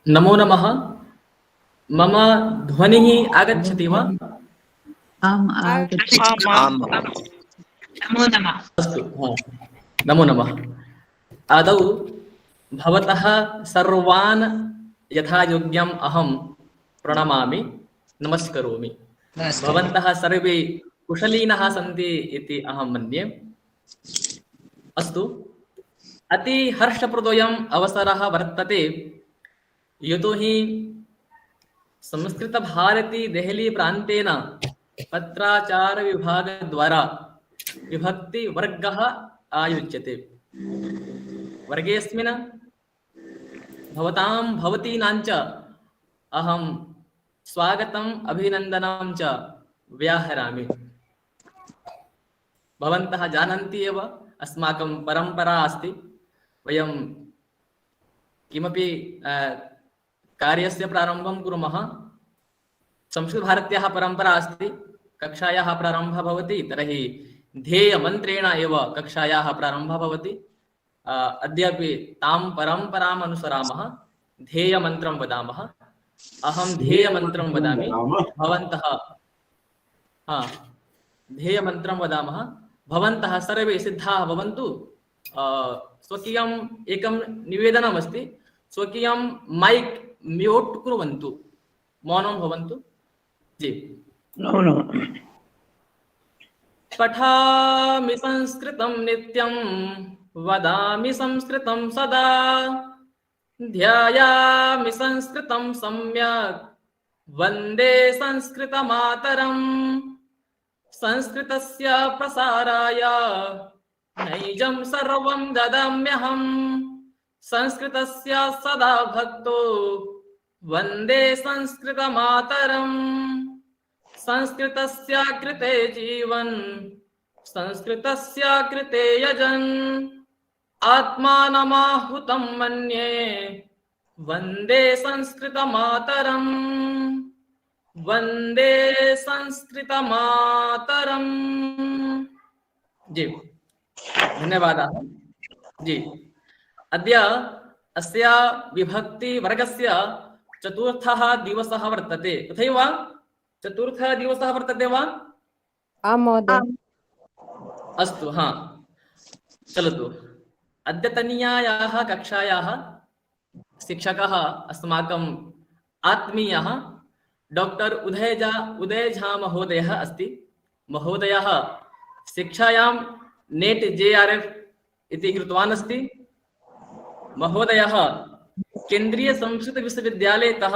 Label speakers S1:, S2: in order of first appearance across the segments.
S1: नमो नमः। मम ध्वनिः आगच्छति वा?
S2: आम् आगच्छति।
S3: आम्
S2: नमो नमः।
S1: अस्तु, नमो नमः। आदौ भवतः सर्वान् यथायोग्यम् अहं प्रणमामि, नमस्करोमि। भवन्तः सर्वे कुशलिनः सन्ति इति अहं मन्ये। अस्तु, अति हर्षप्रदोऽयम् अवसरः वर्तते, यतोहि संस्कृतभारती देहली प्रान्तेन पत्राचारविभागद्वारा विभक्तिवर्गः आयोज्यते। वर्गेऽस्मिन् भवतीनां च अहं स्वागतम् अभिनन्दनं च व्याहरामि। भवन्तः जानन्ति एव, अस्माकं परम्परा अस्ति, वयं किमपि कार्यस्य प्रारम्भं कुर्मः, संस्कृतभारत्याः परम्परा अस्ति, कक्षायाः प्रारम्भः भवति तर्हि ध्येयमन्त्रेण एव कक्षायाः प्रारम्भः भवति। अद्यापि तां परम्पराम् अनुसरामः, ध्येयमन्त्रं वदामः। अहं ध्येयमन्त्रं वदामि, भवन्तः ध्येयमन्त्रं वदामः, भवन्तः सर्वे सिद्धाः भवन्तु। स्वकीयम् एकं निवेदनमस्ति, स्वकीयं माइक म्यूट कुर्वन्तु, मौनं भवन्तु। जी। पठामि संस्कृतं नित्यं, वदामि संस्कृतं सदा, ध्यायामि संस्कृतं सम्यक्, वन्दे संस्कृतमातरम्। संस्कृतस्य प्रसाराय नैजं सर्वं ददाम्यहम्, संस्कृतस्य सदा भक्तो वन्दे संस्कृतमातरम्। संस्कृतस्य कृते जीवन्, संस्कृतस्य कृते यजन्, आत्मानमाहुतं मन्ये, वन्दे संस्कृतमातरम्, वन्दे संस्कृतमातरम्। जी, धन्यवादाः। जी, अद्य अस्य विभक्तिवर्गस्य चतुर्थः दिवसः वर्तते, तथैव वा? चतुर्थः दिवसः वर्तते वा?
S4: आम् महोदय।
S1: अस्तु, चलतु। अद्यतनीयायाः कक्षायाः शिक्षकः अस्माकं आत्मीयः डॉक्टर उदय झा महोदयः अस्ति। महोदयः शिक्षायां नेट JRF इति कृतवान् अस्ति। महोदयः केन्द्रीय संस्कृत विश्वविद्यालयतः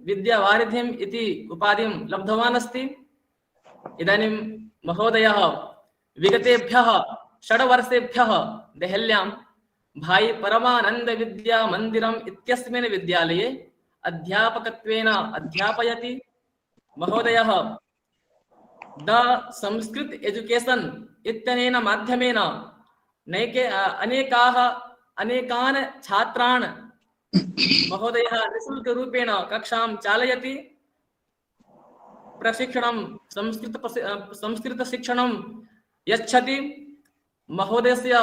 S1: विद्यावारिधिम् इति उपाधिं लब्धवान् अस्ति। इदानीं महोदयः विगतेभ्यः 6 वर्षेभ्यः देहल्यां भाई परमानंद विद्या मंदिरम् इत्यस्मिन् विद्यालये अध्यापकत्वेन अध्यापयति। महोदयः द संस्कृत एजुकेशन इत्यनेन माध्यमेन अनेकान् छात्रान् महोदयः निःशुल्करूपेण कक्षां चालयति। प्रशिक्षणं संस्कृतशिक्षणं यच्छति। महोदयस्य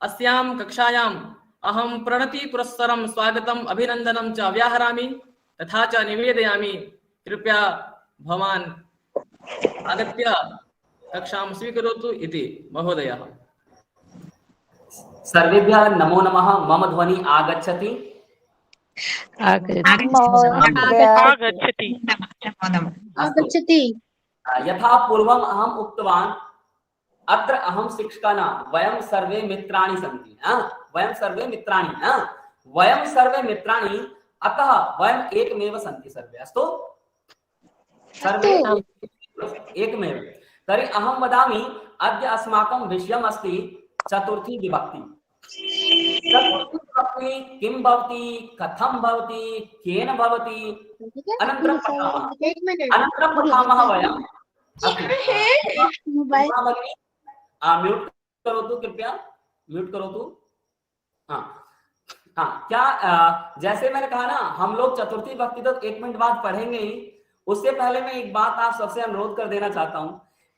S1: अस्यां कक्षायाम् अहं प्रणतिपुरस्सरं स्वागतम् अभिनन्दनं च व्याहरामि, तथा च निवेदयामि कृपया भवान् आगत्य कक्षां स्वीकरोतु इति। महोदयः।
S5: सर्वेभ्यः नमो नमः। मम ध्वनि आगच्छति?
S2: आगच्छति।
S5: यथा पूर्वम् अहम् उक्तवान्, अत्र अहं शिक्षकः न, वयं सर्वे मित्राणि सन्ति। वयं सर्वे मित्राणि, वयं सर्वे मित्राणि, अतः वयम् एकमेव सन्ति सर्वे। अस्तु, सर्वे एकमेव। तर्हि अहं वदामि, अद्य अस्माकं विषयम् अस्ति चतुर्थी विभक्ति। चतुर्थी विभक्ति किं भवति, कथं भवति, केन भवति, अनन्तरं पठामः वयं। म्यूट करोतु, कृपया म्यूट करोतु। क्या जैसे मैंने कहा ना, हम लोग चतुर्थी विभक्ति तो 1 मिनट बाद पढ़ेंगे ही। उससे पहले मैं एक बात आप सबसे अनुरोध कर देना चाहता हूं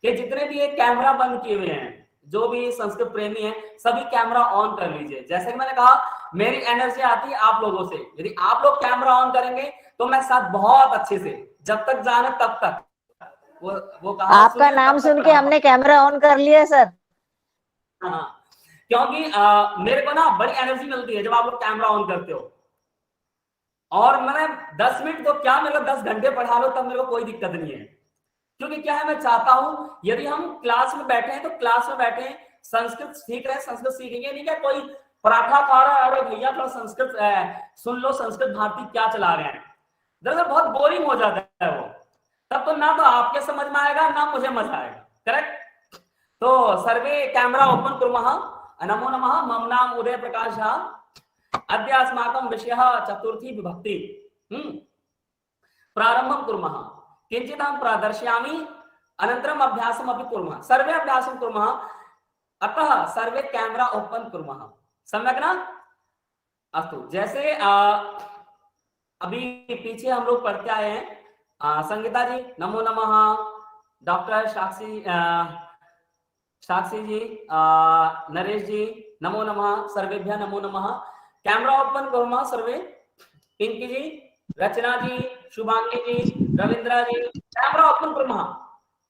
S5: कि जितने भी ये कैमरा बंद किए हुए हैं, जो भी संस्कृत प्रेमी है सभी कैमरा ऑन कर लीजिए। जैसे कि मैंने कहा मेरी एनर्जी आती है आप लोगों से, यदि आप लोग कैमरा ऑन करेंगे तो मैं साथ बहुत अच्छे से जब तक जाने तब तक वो कहा
S3: आपका नाम सुन के हमने कैमरा ऑन कर लिया सर।
S5: हाँ, क्योंकि मेरे को ना बड़ी एनर्जी मिलती है जब आप लोग कैमरा ऑन करते हो। और मैंने 10 मिनट तो क्या मेरे को 10 घंटे पढ़ा लो तब मेरे को कोई दिक्कत नहीं है, क्योंकि क्या है मैं चाहता हूं यदि हम क्लास में बैठे हैं तो क्लास में बैठे हैं, संस्कृत सीख रहे हैं, संस्कृत सीखेंगे नहीं क्या कोई पराठा खा रहा है अरे भैया थोड़ा संस्कृत सुन लो संस्कृत भारती क्या चला रहे हैं, दरअसल बहुत बोरिंग हो जाता है वो, तब तो ना तो आपके समझ में आएगा ना मुझे मजा आएगा। करेक्ट। तो सर्वे कैमरा ओपन कुर्मः। नमो नमः। मम नाम उदय प्रकाश झा। अद्य अस्माकं विषयः चतुर्थी विभक्ति। प्रारंभं कुर्मः। किंचित् अहं प्रदर्शयामि अनन्तरम् अभ्यासम् अपि कुर्मः। सर्वे अभ्यासं कुर्मः, अतः सर्वे कैमरा ओपन कुर्मः। सम्यक् ना? अस्तु। जैसे अभी पीछे हम लोग पढ़ते आए हैं, संगीता जी नमो नमः, डॉक्टर साक्षी जी, नरेश जी नमो नमः, सर्वेभ्यः नमो नमः। कैमरा ओपन कुर्मः सर्वे। पिंकी जी, रचना जी, शुभांगी जी, रविंद्रा जी, कैमरा ओपन कुर्मः।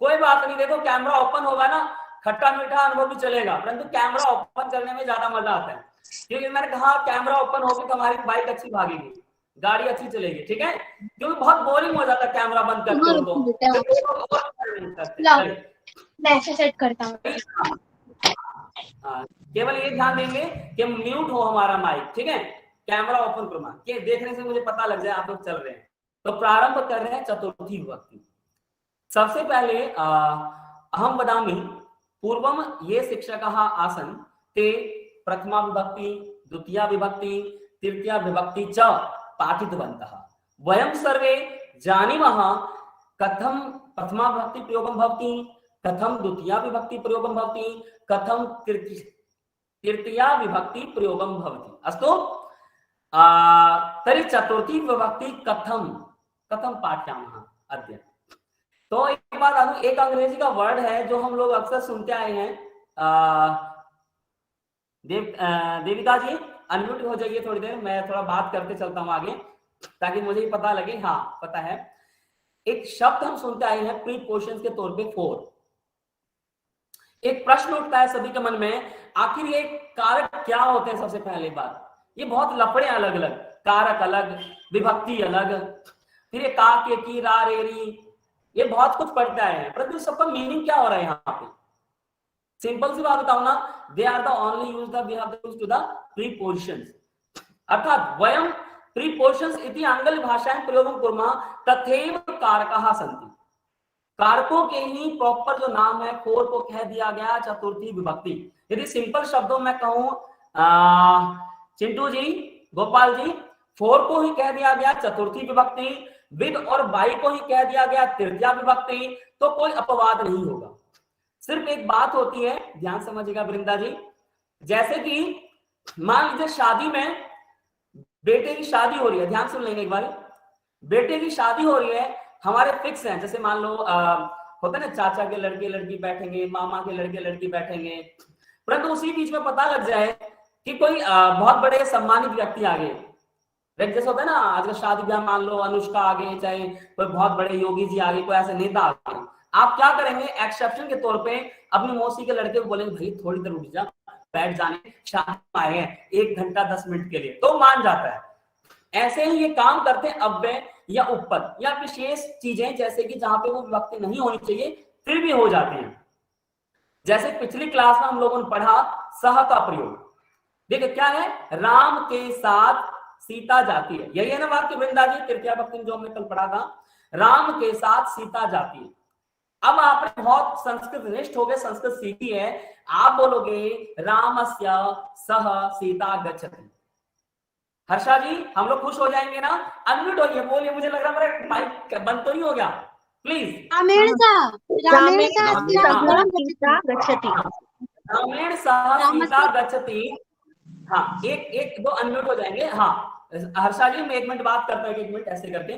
S5: कोई बात नहीं, देखो कैमरा ओपन होगा ना खट्टा मीठा अनुभव भी चलेगा, परंतु कैमरा ओपन करने में ज्यादा मजा आता है, क्योंकि मैंने कहा कैमरा ओपन होगी तो हमारी बाइक अच्छी भागेगी, गाड़ी अच्छी चलेगी। ठीक है, क्योंकि बहुत बोरिंग हो जाता है कैमरा बंद करके
S6: ऐसे सेट करता हूँ।
S5: केवल ये ध्यान देंगे कि म्यूट हो हमारा माइक। ठीक है, कैमरा ओपन करो, कि देखने से मुझे पता लग जाए आप लोग चल रहे हैं। तो प्रारंभ कर रहे हैं चतुर्थी विभक्ति। सबसे पहले अहम वदामि पूर्वम ये शिक्षकः आसन् ते प्रथमा विभक्ति, द्वितीया विभक्ति, तृतीया विभक्ति च पाठितवन्तः। वयं सर्वे जानीमः कथं प्रथमा विभक्ति प्रयोगं भवति, कथं द्वितीया विभक्ति प्रयोगं भवति, कथं तृतीया विभक्ति प्रयोगं भवति। अस्तु, तर्हि चतुर्थी विभक्ति कथं पाठयामः अद्य। तो एक बात, एक अंग्रेजी का वर्ड है जो हम लोग अक्सर सुनते आए हैं। देविका जी अनम्यूट हो जाइए थोड़ी देर, मैं थोड़ा बात करते चलता हूं आगे ताकि मुझे ही पता लगे। हाँ पता है, एक शब्द हम सुनते आए हैं प्रीपोजिशन के तौर पे फॉर। एक प्रश्न उठता है सभी के मन में, आखिर ये कारक क्या होते हैं। सबसे पहले बात, ये बहुत लफड़े अलग अलग, कारक अलग, विभक्ति अलग, फिर ये का के की रा रे री, ये बहुत कुछ पढ़ते आए हैं, परंतु सबका मीनिंग क्या हो रहा है यहाँ पे। सिंपल सी बात बताऊं ना, they are the only use the we have used to the prepositions, अर्थात वयम प्रीपोजिशंस इति आंग्ल भाषायां प्रयोगं कुर्मः तथैव कारकाः सन्ति। कारकों के ही प्रॉपर जो नाम है फोर को कह दिया गया चतुर्थी विभक्ति। यदि सिंपल शब्दों में कहूं चिंटू जी, गोपाल जी, फोर को ही कह दिया गया चतुर्थी विभक्ति, विद और बाई को ही कह दिया गया तृतीया विभक्ति, तो कोई अपवाद नहीं होगा। सिर्फ एक बात होती है, ध्यान समझिएगा वृंदा जी, जैसे कि मान लीजिए शादी में बेटे की शादी हो रही है, ध्यान सुन लेंगे एक बार, बेटे की शादी हो रही है, हमारे फिक्स हैं, जैसे मान लो होता है ना चाचा के लड़के लड़की बैठेंगे, मामा के लड़के लड़की बैठेंगे, परंतु उसी बीच में पता लग जाए कि कोई बहुत बड़े सम्मानित व्यक्ति आ गए, जैसे होता है ना आज का शादी ब्याह, मान लो अनुष्का आ गए, चाहे कोई बहुत बड़े योगी जी आ गए, कोई ऐसे नेता आ गए, आप क्या करेंगे, एक्सेप्शन के तौर पे अपनी मौसी के लड़के को बोलेंगे भाई थोड़ी देर रुक जा, बैठ जाने, शादी में आए हैं 1 घंटा 10 मिनट के लिए, तो मान जाता है। ऐसे ही ये काम करते हैं अव्यय या उपपद या विशेष चीजें, जैसे कि जहां पे वो विभक्ति नहीं होनी चाहिए फिर भी हो जाते हैं। जैसे पिछली क्लास में हम लोगों ने पढ़ा सह का प्रयोग, देखिए क्या है, राम के साथ सीता जाती है, यही है ना वाक्य वृंदा जी, तृतीया विभक्ति में जो हमने कल पढ़ा था, राम के साथ सीता जाती है। अब आपने बहुत संस्कृत निष्ठ हो गए, संस्कृत सीखी है, आप बोलोगे रामस्य सह सीता गच्छति। हर्षा जी हम लोग खुश हो जाएंगे ना, अनम्यूट होइए, बोलिए, मुझे लग रहा है माइक बंद तो नहीं हो गया, प्लीज।
S6: रामेण सह
S5: सीता गच्छति। हाँ, एक दो अनम्यूट हो जाएंगे। हाँ हर्षा जी मैं 1 मिनट बात करता हूँ, 1 मिनट ऐसे करके।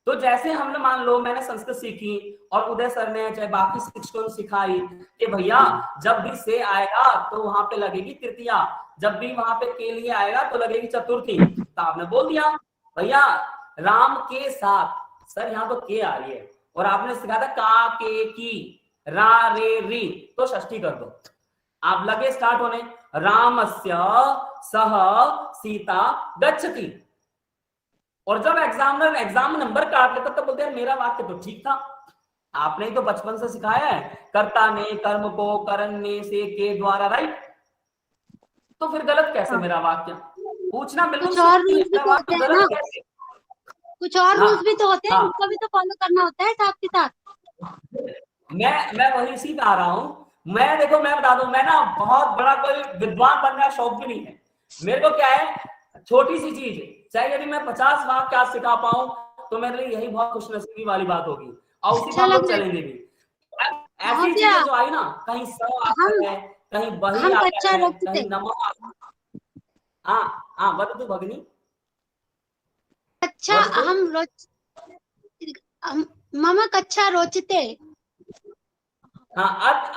S5: तो जैसे हम लोग मान लो मैंने संस्कृत सीखी और उदय सर ने चाहे बाकी शिक्षकों ने सिखाई कि भैया जब भी से आएगा तो वहां पे लगेगी तृतीया, जब भी वहां पे के लिए आएगा तो लगेगी चतुर्थी। तो आपने बोल दिया भैया राम के साथ, सर यहाँ तो के आ रही है और आपने सिखाया था का के की रा रे री, तो षष्ठी कर दो। आप लगे स्टार्ट होने, रामस्य सह सीता गच्छति, और जब एग्जामिनर एग्जाम नंबर काट लेता तब बोलते हैं मेरा वाक्य तो ठीक था, आपने ही तो बचपन से सिखाया है कर्ता ने कर्म को करण ने से के द्वारा, राइट? तो फिर गलत कैसे मेरा वाक्य? पूछना बिल्कुल
S6: कुछ और
S5: सही है,
S6: रूल्स भी
S5: मेरा
S6: तो
S5: वाक्य
S6: होते हैं
S5: गलत
S6: ना,
S5: कैसे?
S6: कुछ और
S5: हाँ,
S6: रूल्स भी तो होते हैं,
S5: हाँ।
S6: उनको भी तो फॉलो करना होता है साथ के साथ।
S5: मैं वही इसी पे आ रहा हूँ। मैं देखो मैं बता दूं, मैं ना बहुत बड़ा कोई विद्वान बनने का शौक भी नहीं है मेरे को। क्या है, छोटी सी चीज चाहे यदि मैं 50 वाक्य क्या सिखा पाऊं तो मेरे लिए यही बहुत खुशनसीबी वाली बात होगी, और उसी
S6: अच्छा
S5: पर हम लोग
S6: लग रहा है।
S5: चलेंगे भी। ऐसी
S6: महोदया,
S5: चीजें जो आई ना, कहीं स आता
S6: हम
S5: है, कहीं बही
S6: हम
S5: आता
S6: कच्चा
S5: है,
S6: रोकते।
S5: कहीं नमक आता है। हाँ बता तू भगनी।
S6: अच्छा हम रोच मम कच्चा रोचते।
S5: हाँ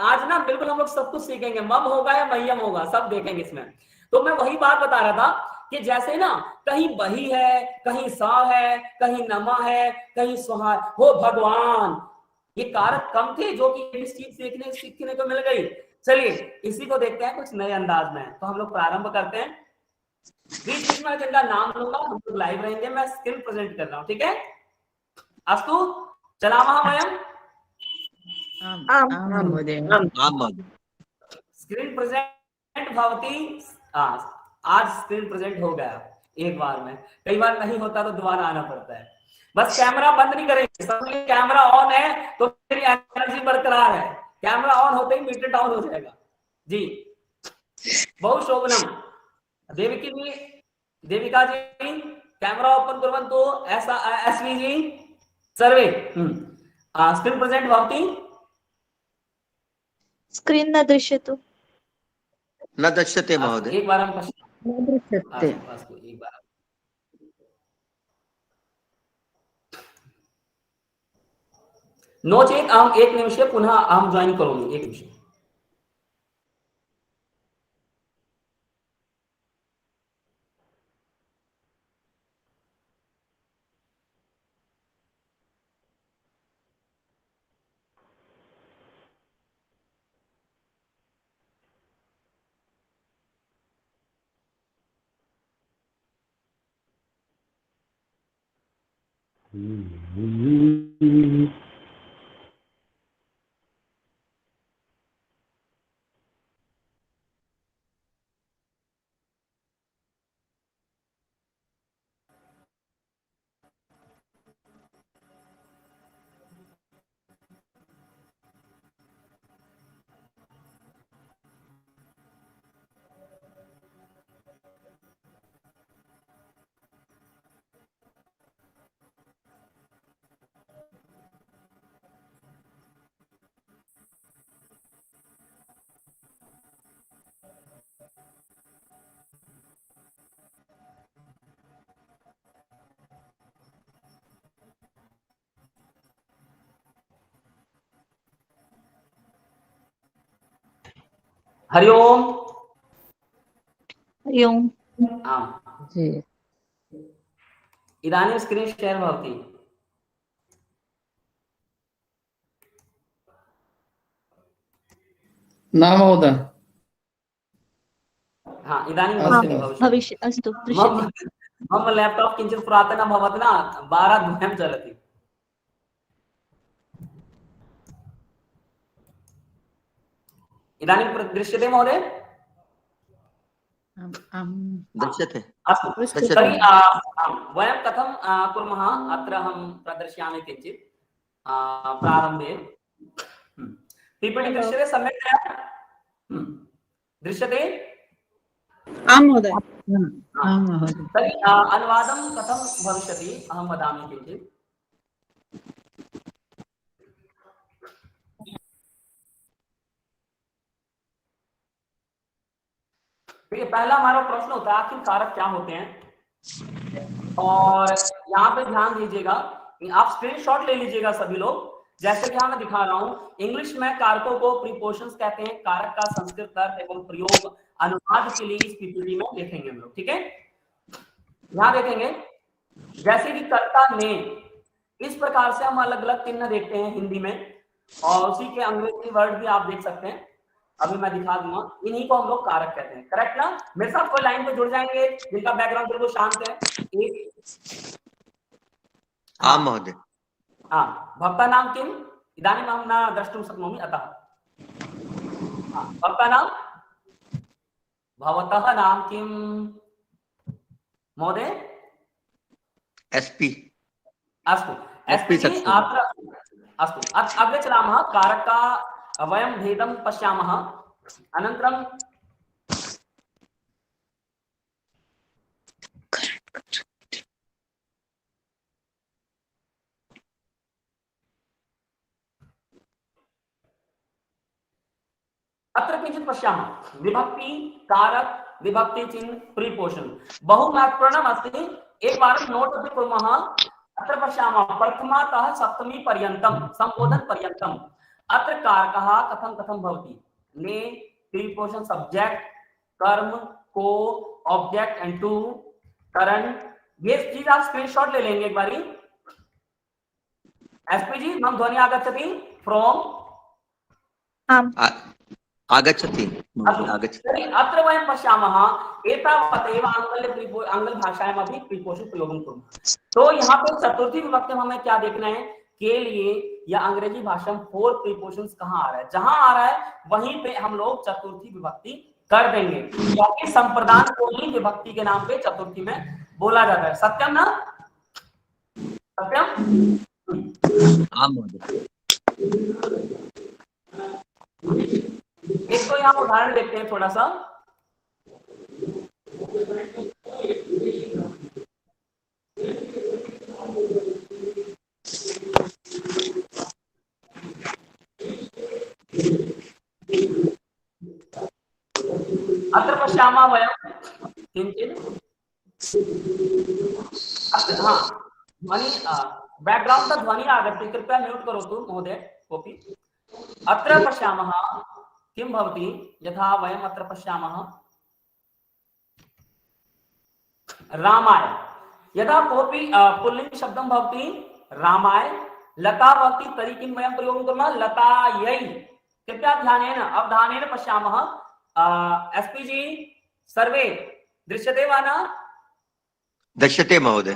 S5: आज ना बिल्कुल हम लोग सब कुछ सीखेंगे, मम होगा या मह्यम होगा सब देखेंगे इसमें। तो मैं वही बात बता रहा था कि जैसे ना कहीं बही है, कहीं सा है, कहीं नमा है, कहीं सुहा हो भगवान, ये कारक कम थे जो कि इस चीज सीखने को मिल गई। चलिए इसी को देखते हैं कुछ नए अंदाज में। तो हम लोग प्रारंभ करते हैं। बीच बीच में जिनका नाम लूंगा हम लोग लाइव रहेंगे, मैं स्क्रीन प्रेजेंट कर रहा हूँ, ठीक है? अस्तु चलामः वयम्। स्क्रीन प्रेजेंट भवती। आज स्क्रीन प्रेजेंट हो गया एक बार में, कई बार नहीं होता तो दोबारा आना पड़ता है। बस कैमरा बंद नहीं करेंगे, सबके कैमरा ऑन है तो मेरी एनर्जी बरकरार है, कैमरा ऑन होते ही मीटर डाउन हो जाएगा जी। बहु शोभनम। देविकी जी, देविका जी कैमरा ओपन कुर्वन्तु, ऐसा एसवी जी सर्वे स्क्रीन प्रेजेंट भवती।
S7: स्क्रीन न दृश्यते।
S8: न दृश्यते महोदय।
S5: एक बार हम
S2: दृश्यते।
S5: एक बार नो चेत अहम एक निमिषे पुनः अहम ज्वाइन करोमि, एक निमिष। हरिओम।
S7: हरिओम।
S2: जी
S5: इदानीं स्क्रीन शेयर भवति।
S1: न महोदय।
S5: हाँ इदानीं
S7: हाँ,
S5: भविष्यति।
S7: भविष्य अस्तु दृश्यते।
S5: मम लैपटॉप किञ्चित् पुरातनम् अभवत् न, वाराद्वयं चलति। इदानीं दृश्यते महोदय?
S8: दृश्यते।
S5: अस्तु तर्हि वयं कथं कुर्मः अत्र अहं प्रदर्शयामि किञ्चित् प्रारम्भे। पीपीटी दृश्यते सम्यक्तया? दृश्यते?
S4: आं महोदय।
S5: तर्हि अनुवादं कथं भविष्यति अहं वदामि किञ्चित्। देखिए पहला हमारा प्रश्न होता है आखिर कारक क्या होते हैं, और यहाँ पे ध्यान दीजिएगा आप स्क्रीनशॉट ले लीजिएगा सभी लोग। जैसे कि मैं दिखा रहा हूं, इंग्लिश में कारकों को प्रीपोशंस कहते हैं। कारक का संस्कृत अर्थ एवं प्रयोग अनुवाद के लिए इस पीपीटी में देखेंगे हम लोग, ठीक है। यहां देखेंगे जैसे कि कर्ता ने, इस प्रकार से हम अलग अलग चिन्ह देखते हैं हिंदी में, और उसी के अंग्रेजी वर्ड भी आप देख सकते हैं, अभी मैं दिखा दूंगा। इन्हीं को हम लोग कारक कहते हैं, करेक्ट ना। मेरे साथ कोई लाइन पे जुड़ जाएंगे जिनका बैकग्राउंड बिल्कुल शांत है।
S8: आम महोदय।
S5: भक्ता नाम किम इदानीं अहं न द्रष्टुं शक्नोमि, अतः भक्ता नाम, भवतः नाम किम महोदय?
S8: एसपी।
S5: अस्तु एसपी जी, अस्तु अग्रे चलामः। कारका वयं भेदं पश्यामः। अनन्तरं अत्र किंचित पश्यामः। विभक्ति, कारक, विभक्ति चिन्ह, प्रीपोषण बहु महत्वपूर्णम् अस्ति। एकवारं नोट् अपि कुर्मः। अत्र पश्यामः प्रथमातः सप्तमी पर्यन्तं, संबोधन पर्यन्तम्। अत्र कारकः कथं कथं भवति। ने, प्रीपोषण, सब्जेक्ट, कर्म, को, ऑब्जेक्ट एंड टू, करण, ये चीज आप स्क्रीनशॉट ले लेंगे एक बारी। एसपी जी, मम ध्वनि आगच्छति फ्रॉम?
S7: आम्
S8: आगच्छति आगच्छति।
S5: अत्र वयं पश्यामः एतावदेव आंग्ल भाषायामपि प्रीपोषण प्रयोगं कुर्मः। तो यहाँ पे चतुर्थी विभक्ति में हमें क्या देखना है, के लिए या अंग्रेजी भाषा में फोर प्रीपोशंस कहाँ आ रहा है। जहां आ रहा है वहीं पे हम लोग चतुर्थी विभक्ति कर देंगे, क्योंकि संप्रदान को ही विभक्ति के नाम पे चतुर्थी में बोला जाता है। सत्यम ना? सत्यम?
S8: आम महोदय।
S5: एक तो यहाँ उदाहरण देखते हैं थोड़ा सा। अत्र पश्यामः वयं किञ्चित् ध्वनि बैकग्राउंड ध्वनि आगच्छति, कृपया म्यूट करोतु महोदय कोऽपि। अत्र पश्यामः किं भवति, यथा वयम् अत्र पश्यामः रामाय, यदा कोऽपि पुल्लिंग शब्दं भवति रामाय, लता भवति तर्हि किं वयं प्रयोगं कुर्मः, लतायै। कृपया ध्यानेन अवधानेन पश्यामः। एसपी जी सर्वे दृश्यते वा न?
S8: दृश्यते महोदय।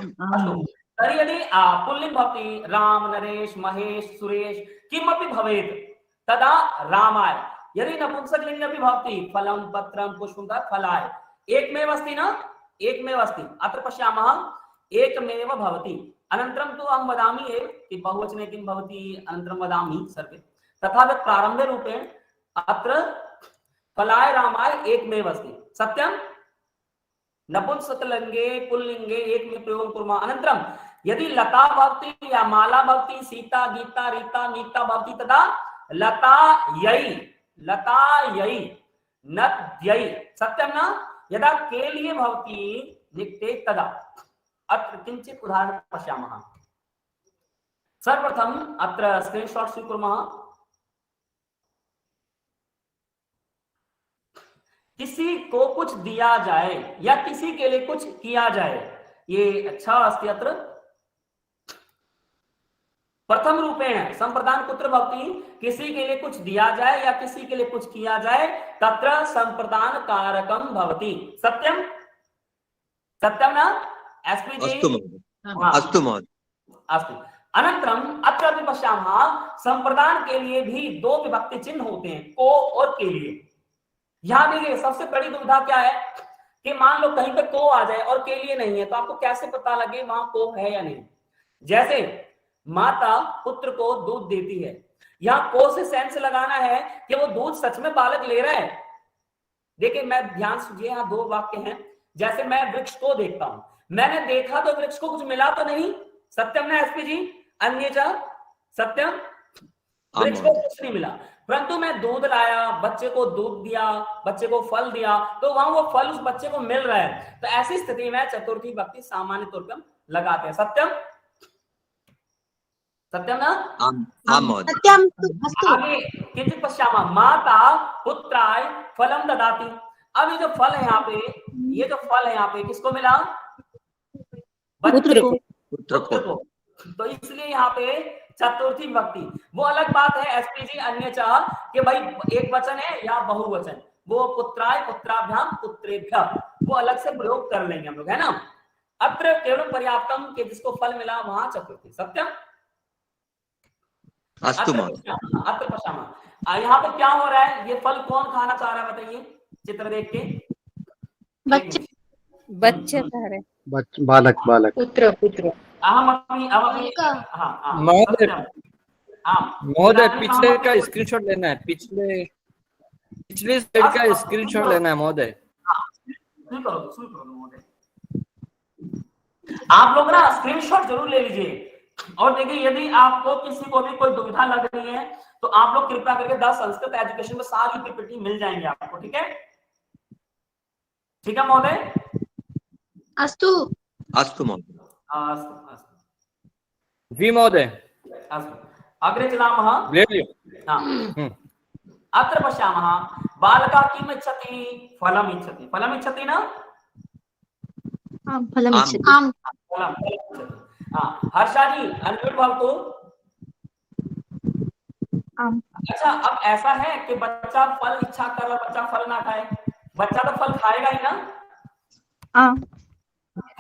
S5: तर्हि यदि पुल्लिंग भवति राम, नरेश, महेश, सुरेश, किमपि भवेत् तदा रामाय। यदि नपुंसकलिंग अपि भवति फलं, पत्रं, पुष्पं, तत् फलाय। एकमेव अस्ति न? एकमेव अस्ति। अत्र पश्यामः एकमेव भवति। अनन्तरं तु अहं वदामि एव कि बहुवचने किं भवति, अनन्तरं वदामि सर्वे। तथा प्रारम्भे रूपेण अत्र फलाय रामाय एकमेव अस्ति। सत्यं? नपुंसकलिंगे पुल्लिंगे एकमेव प्रयोगं कुर्मः। अनन्तरं यदि लता भवति या माला भवति, सीता, गीता, रीता, नीता भवति तदा लतायै, लतायै, नद्यै। सत्यं न? यदा के लिए भवति निक्ते तदा। अत्र किञ्चित् उदाहरणं पश्यामः। सर्वप्रथम अत्र स्क्रीनशॉट स्वीकुर्मः। किसी को कुछ दिया जाए या किसी के लिए कुछ किया जाए, ये अच्छा अस्ति। अत्र प्रथम रूपेण संप्रदान कुत्र भवति, किसी के लिए कुछ दिया जाए या किसी के लिए कुछ किया जाए, तत्र संप्रदान कारकम भवति। सत्यम? सत्यम न? एसपी जी?
S8: अस्तु महोदय। अस्तु महोदय।
S5: अस्तु। अनन्तरं अत्र पश्यामः संप्रदान के लिए भी दो विभक्ति चिन्ह होते हैं, को और के लिए। यहां देखिए सबसे बड़ी दुविधा क्या है कि मान लो कहीं पे को आ जाए और के लिए नहीं है, तो आपको कैसे पता लगे वहां को है या नहीं। जैसे माता पुत्र को दूध देती है, यहां को से सेंस लगाना है कि वो दूध सच में बालक ले रहा है। देखिए मैं ध्यान सुनिए, यहाँ दो वाक्य हैं। जैसे मैं वृक्ष को देखता हूं, मैंने देखा तो वृक्ष को कुछ मिला तो नहीं। सत्यम ना एसपी जी? अन्यथा सत्यम, वृक्ष को कुछ नहीं मिला, परंतु मैं दूध लाया, बच्चे को दूध दिया, बच्चे को फल दिया, तो वहां वो फल उस बच्चे को मिल रहा है। तो ऐसी स्थिति में चतुर्थी विभक्ति सामान्य तौर पर लगाते हैं। सत्यम? सत्यम ना?
S8: आम आम महोदय।
S6: सत्यम अस्तु।
S5: आगे किंचित पश्यामः माता पुत्राय फलम ददाति। अब ये जो फल है यहाँ पे, ये जो फल है यहाँ पे किसको मिला?
S2: पुत्र को।
S8: पुत्र को।
S5: तो इसलिए यहाँ पे चतुर्थी विभक्ति। वो अलग बात है एसपीजी अन्यचा कि भाई एक वचन है या बहुवचन, वो पुत्राय पुत्राभ्याम पुत्रेभ्यः वो अलग से प्रयोग कर लेंगे हम लोग, है ना? अत्र केवल पर्याप्तम कि जिसको फल मिला वहां चतुर्थी। सत्यम
S8: अस्तु महोदय।
S5: अत्र पश्यामः यहाँ पे क्या हो रहा है? ये फल कौन खाना चाह रहा है बताइए चित्र देख के।
S6: बच्चे
S2: बच्चे कह रहे।
S9: बालक बालक।
S2: पुत्र पुत्र।
S5: हम अपनी
S6: बालिका।
S1: महोदय महोदय
S5: हाँ
S1: पिछले का स्क्रीनशॉट लेना है, पिछले स्लाइड का स्क्रीनशॉट लेना है महोदय।
S5: आप लोग ना स्क्रीनशॉट जरूर ले लीजिए। और देखिए यदि आपको किसी को भी कोई दुविधा लग रही है तो आप लोग कृपया करके 10 संस्कृत एजुकेशन में सारी पीपीटी मिल जाएंगे आपको। ठीक है? ठीक है महोदय?
S6: अस्तु
S8: अस्तु महोदय।
S5: अस्तु
S1: जी महोदय।
S5: अस्तु अग्रे चलामः।
S1: ले लियो।
S5: हाँ अत्र पश्यामः बालका किम् इच्छति? फलम् इच्छति। फलम् इच्छति ना?
S6: आम फलम
S8: आम।
S6: इच्छति। आम
S5: फलम् इच्छति। हाँ हर्षा जी अनम्यूट भवतु।
S7: आम।
S5: अच्छा अब ऐसा है कि बच्चा फल इच्छा कर रहा, बच्चा फल ना खाए, बच्चा तो फल खाएगा ही ना,
S7: आम।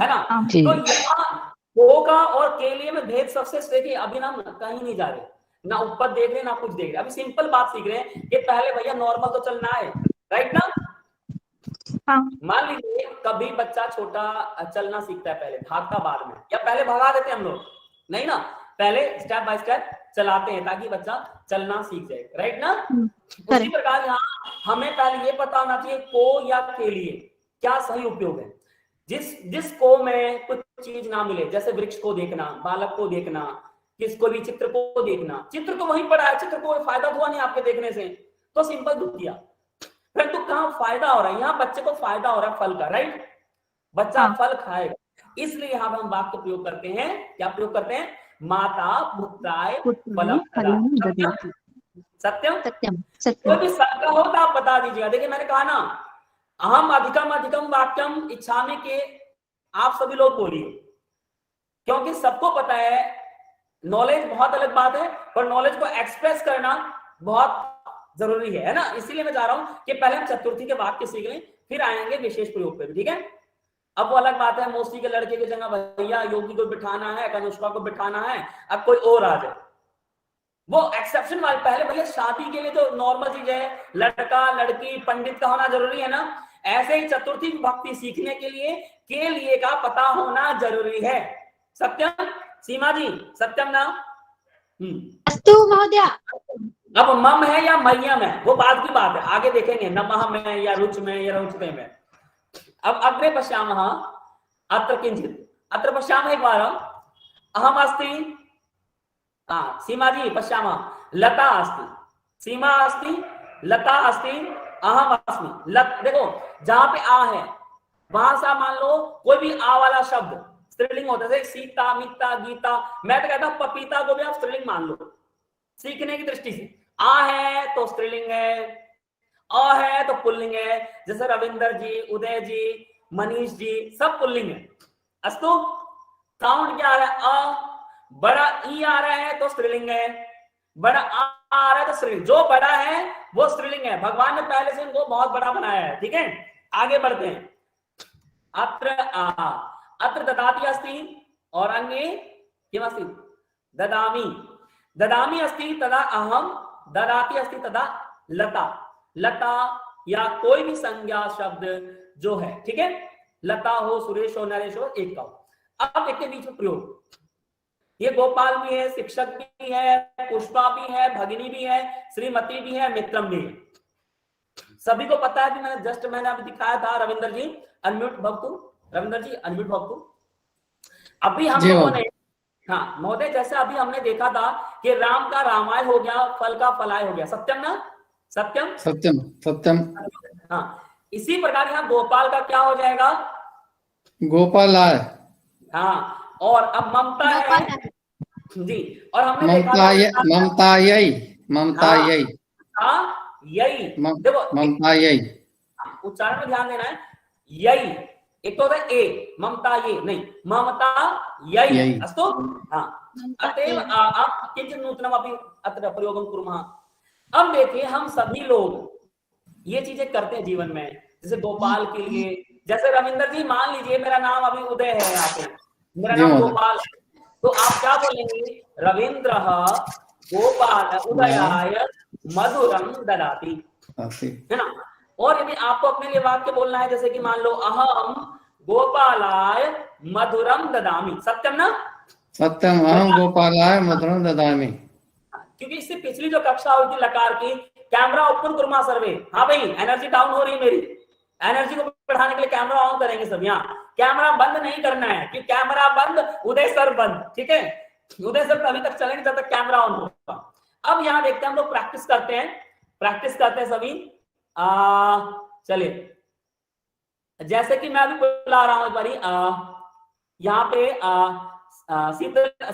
S5: है ना?
S2: जी।
S5: तो यहाँ को का और के लिए में भेद सबसे देखिए, अभी ना कहीं नहीं जा रहे, ना ऊपर देख रहे ना कुछ देख रहे, अभी सिंपल बात सीख रहे हैं कि पहले भैया नॉर्मल तो चलना है, राइट ना?
S7: हाँ।
S5: मान लीजिए कभी बच्चा छोटा चलना सीखता है, पहले भागता बाद में, या पहले भगा देते हैं हम लोग? नहीं ना, पहले स्टेप बाय स्टेप चलाते हैं ताकि बच्चा चलना सीख जाए, राइट ना? उसी प्रकार यहाँ हमें पहले ये पता होना चाहिए को या के लिए क्या सही उपयोग है। जिस को में कुछ चीज ना मिले, जैसे वृक्ष को देखना, बालक को देखना, किसको भी चित्र को देखना, चित्र तो वहीं पड़ा है, चित्र को फायदा हुआ नहीं आपके देखने से, तो सिंपल दुख किया, परंतु कहाँ फायदा हो रहा है? यहाँ बच्चे को फायदा हो रहा है फल का, राइट? बच्चा फल खाएगा, इसलिए यहाँ पर हम वाक्य प्रयोग करते हैं। क्या प्रयोग करते हैं? माता पुत्राय फलम ददाति। सत्यम
S6: सत्यम
S5: कोई
S6: सत्यम।
S5: भी शंका हो तो आप बता दीजिएगा। देखिए मैंने कहा ना, अहम अधिकम वाक्यम इच्छामि के आप सभी लोग बोलिए, क्योंकि सबको पता है नॉलेज बहुत अलग बात है, पर नॉलेज को एक्सप्रेस करना बहुत जरूरी है ना? इसीलिए मैं जा रहा हूं कि पहले हम चतुर्थी के वाक्य सीख लें, फिर आएंगे विशेष प्रयोग पे भी, ठीक है? अब वो अलग बात है, मौसी के लड़के की जगह भैया योगी को बिठाना है, अनुष्का को बिठाना है, अब कोई और आ जाए, वो एक्सेप्शन वाले। पहले भैया शादी के लिए तो नॉर्मल चीज है, लड़का लड़की पंडित का होना जरूरी है ना? ऐसे ही चतुर्थी भक्ति सीखने के लिए का पता होना जरूरी है। सत्यम सीमा जी, सत्यम ना?
S6: अस्तु महोदय।
S5: अब मम है या मय्यम है वो बाद की बात है, आगे देखेंगे नमः में या रुच में या रुचते में। अब अग्रे पश्यामः अत्र किंचित, अत्र पश्यामः एक बार अहम अस्ति, सीमा जी पश्यामः लता अस्ति, सीमा अस्ति, लता अस्ति, अहम अस्मि। देखो जहां पे आ है वहां से मान लो कोई भी आ वाला शब्द स्त्रीलिंग होता है, सीता मिता गीता, मैं तो कहता हूं पपीता को भी आप स्त्रीलिंग मान लो सीखने की दृष्टि से। आ है तो स्त्रीलिंग है, अ है तो पुल्लिंग है, जैसे रविंदर जी, उदय जी, मनीष जी सब पुल्लिंग है। अस्तु साउंड क्या आ रहा है? अ, बड़ा ई आ रहा है तो स्त्रीलिंग है, बड़ा आ रहा है तो स्त्रीलिंग, जो बड़ा है वो स्त्रीलिंग है, भगवान ने पहले से इनको बहुत बड़ा बनाया है, ठीक है? आगे बढ़ते हैं। अत्र ददाति अस्ति और अन्ये किम अस्ति? ददामि, ददामि अस्ति तदा अहम, ददाति अस्ति तदा लता, लता या कोई भी संज्ञा शब्द जो है, ठीक है? लता हो, सुरेश हो, नरेश हो, एक का हो। अब एक के बीच में प्रयोग, ये गोपाल भी है, शिक्षक भी है, पुष्पा भी है, भगिनी भी है, श्रीमती भी है, मित्रम भी है। सभी को पता है कि मैंने अभी दिखाया था। रविंदर जी अनम्यूट भवतु, रविंदर जी अनम्यूट भवतु। अभी हम लोगों ने, हाँ महोदय, जैसे अभी हमने देखा था कि राम का रामाय हो गया, फल का फलाय हो गया, सत्यम ना? सत्यम
S9: सत्यम सत्यम।
S5: हाँ, इसी प्रकार यहाँ गोपाल का क्या हो जाएगा?
S9: गोपालाय।
S5: हाँ, और अब ममता है, जी। और हमने देखा था
S9: ममतायै ममतायै
S5: यही, देखो
S9: ममतायै
S5: उच्चारण में ध्यान देना है। यही एक तो होता है ए, ममता ये नहीं, ममता यही
S9: यही।
S5: अस्तु। हाँ, अतएव आप किंचित् नूतनम अपि अत्र प्रयोगं कुर्मः। अब देखिए हम सभी लोग ये चीजें करते हैं जीवन में, जैसे गोपाल के लिए, जैसे रविंदर जी मान लीजिए मेरा नाम अभी उदय है, यहाँ पे मेरा नाम गोपाल है, तो आप क्या बोलेंगे? रविंद्र गोपाल उदयाय मधुरम ददाति, है ना। और यदि आपको अपने लिए वाक्य बोलना है, जैसे कि मान लो अहम गोपालाय मधुरम ददामि, सत्यम ना?
S9: सत्यम अहम गोपालाय मधुरम ददामि।
S5: क्योंकि इससे पिछली जो कक्षा हुई थी लकार की, कैमरा ओपन कुर्मा सर्वे, हाँ भाई एनर्जी डाउन हो रही है मेरी, एनर्जी को बढ़ाने के लिए कैमरा ऑन करेंगे सब। यहाँ कैमरा बंद नहीं करना है, कि कैमरा बंद, उदय सर बंद, ठीक है। उदय सर अभी तक चलेंगे जब तक कैमरा ऑन होगा। अब यहाँ देखते हैं, हम लोग प्रैक्टिस करते हैं सभी। चलिए, जैसे कि मैं अभी बुला रहा हूं एक बारी, यहाँ पे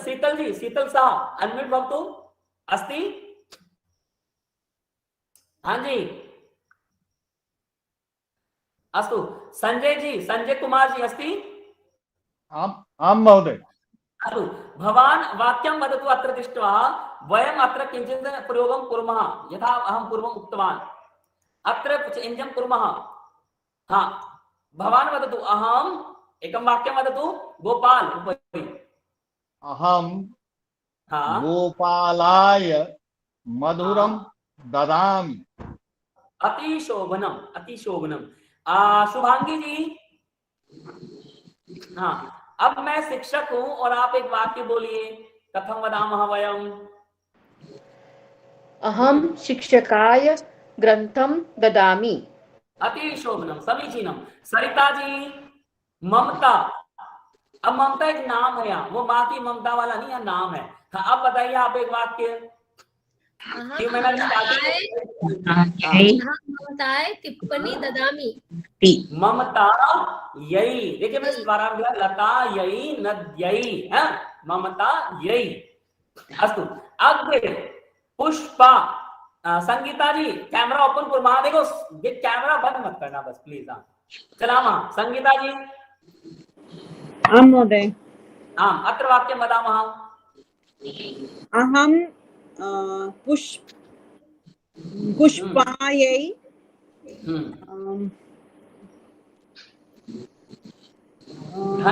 S5: शीतल जी, शीतल साह अनम्यूट भवतु अस्ति। हाँ जी, अस्तु। संजय जी, संजय कुमार जी अस्ति।
S10: आम महोदय।
S5: अस्तु, भवान वाक्यं वदतु अत्र दृष्ट्वा वयम् अत्र किञ्चित् प्रयोगं कुर्मः, यथा अहं पूर्वम् उक्तवान्। अत्र किञ्चित् कुर्मः। हाँ, भवान वदतु, अहम् एकं वाक्यं वदतु, गोपाल उपरि।
S10: अहम गोपालाय मधुरम ददामि।
S5: अति शोभनम, अति शोभनम। शुभांगी जी, हाँ, अब मैं शिक्षक हूं और आप एक वाक्य बोलिए, कथम वदामः वयम्।
S2: अहम शिक्षकाय ग्रंथम ददामि।
S5: अति शोभनम, समीचीनम। सरिता जी, ममता। अब ममता एक नाम है, यहाँ वो माँ की ममता वाला नहीं है, नाम है। हाँ, अब बताइए आप एक वाक्य।
S6: ममताय टिप्पणी ददामि।
S5: ममता यही, देखिए मैं प्रारंभ किया, लता यही नद्यई, है ममता यही। अस्तु, अग्रे पुष्पा। संगीता जी, कैमरा ओपन कर, वहां देखो, ये कैमरा बंद मत करना बस प्लीज। हाँ, चला वहां, संगीता जी।
S4: आम महोदय।
S5: आम, अत्र वाक्यं वदामः।
S4: अहम पुष्पायै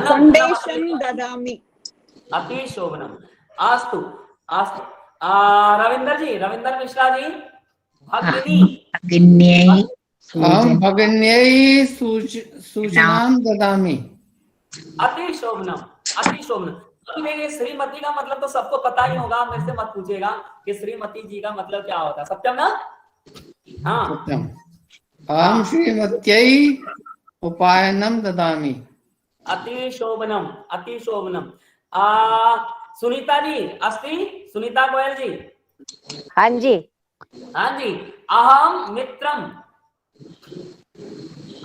S4: संदेशं ददामि।
S5: अति शोभनम। अस्तु, अस्तु। रविंदर जी, रविंदर मिश्रा जी, भगिनी।
S9: अहम भगिन्यै सूचनां ददामि।
S5: अति शोभनम, अति शोभनम। देखिए, श्रीमती का मतलब तो सबको पता ही होगा, मेरे से मत पूछेगा कि श्रीमती जी का मतलब क्या होता है, सत्यम ना? हाँ,
S9: सत्यम अहम श्रीमत्यै उपायनं ददामि।
S5: अति शोभनम, अति शोभनम। सुनीता जी अस्ति, सुनीता गोयल जी।
S3: हाँ जी,
S5: हाँ जी, अहम मित्रम।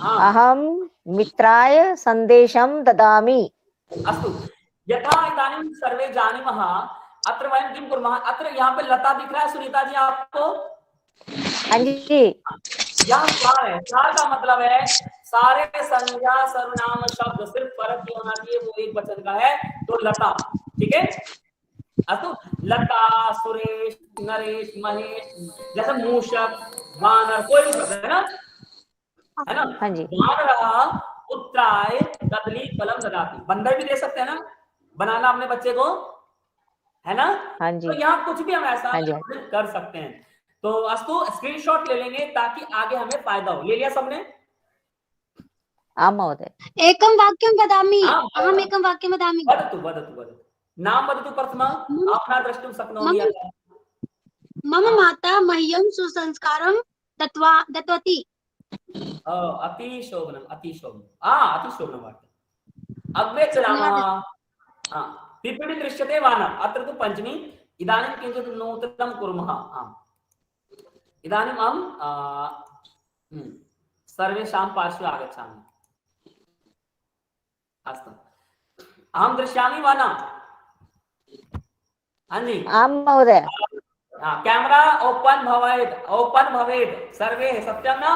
S3: अहम मित्राय संदेशं ददामि।
S5: अस्तु, यथा इदानीं सर्वे जानीमः, अत्र वयं किं कुर्मः? अत्र यहाँ पे लता दिख रहा है सुनीता जी आपको?
S3: हाँ जी,
S5: यहाँ सार है, सार का मतलब है सारे संज्ञा सर्वनाम शब्द, सिर्फ फर्क ये होना चाहिए वो एक वचन का है, तो लता, ठीक है। अस्तु, लता, सुरेश, नरेश, महेश, जैसे मूषक, वानर, कोई भी है ना, है ना।
S3: हाँ जी,
S5: वानरः पुत्राय कदली फलम ददाति। बंदर भी दे सकते हैं ना, बनाना अपने बच्चे को, है ना।
S3: हाँ जी,
S5: तो यहाँ कुछ भी हम ऐसा
S3: हाँ जी,
S5: कर सकते हैं। तो अस्तु, स्क्रीनशॉट ले लेंगे ताकि आगे हमें फायदा हो। ले लिया सबने?
S3: आम महोदय।
S6: एकं वाक्यं वदामि। अहम् एकं वाक्यं वदामि।
S5: वदतु वदतु वदतु। नाम वदतु प्रथमं, आपना द्रष्टुं शक्नोमि।
S6: मम माता मह्यं सुसंस्कारं दत्तवती।
S5: अति शोभनम, अति शोभनम। अति शोभनम वाक्यम्। अग्रे चलामः। पिपीटि दृश्यते वा न? अत्र तु पंचमी। इदानीं किञ्चित् नूतनं कुर्मः। आम्, इदानीं अहं सर्वेषां पार्श्वे आगच्छामि। अस्तु, अहं दृश्यामि वा न? हाँ जी
S3: आम महोदय।
S5: हाँ, कैमरा ओपन भवेत् सर्वे सत्यं न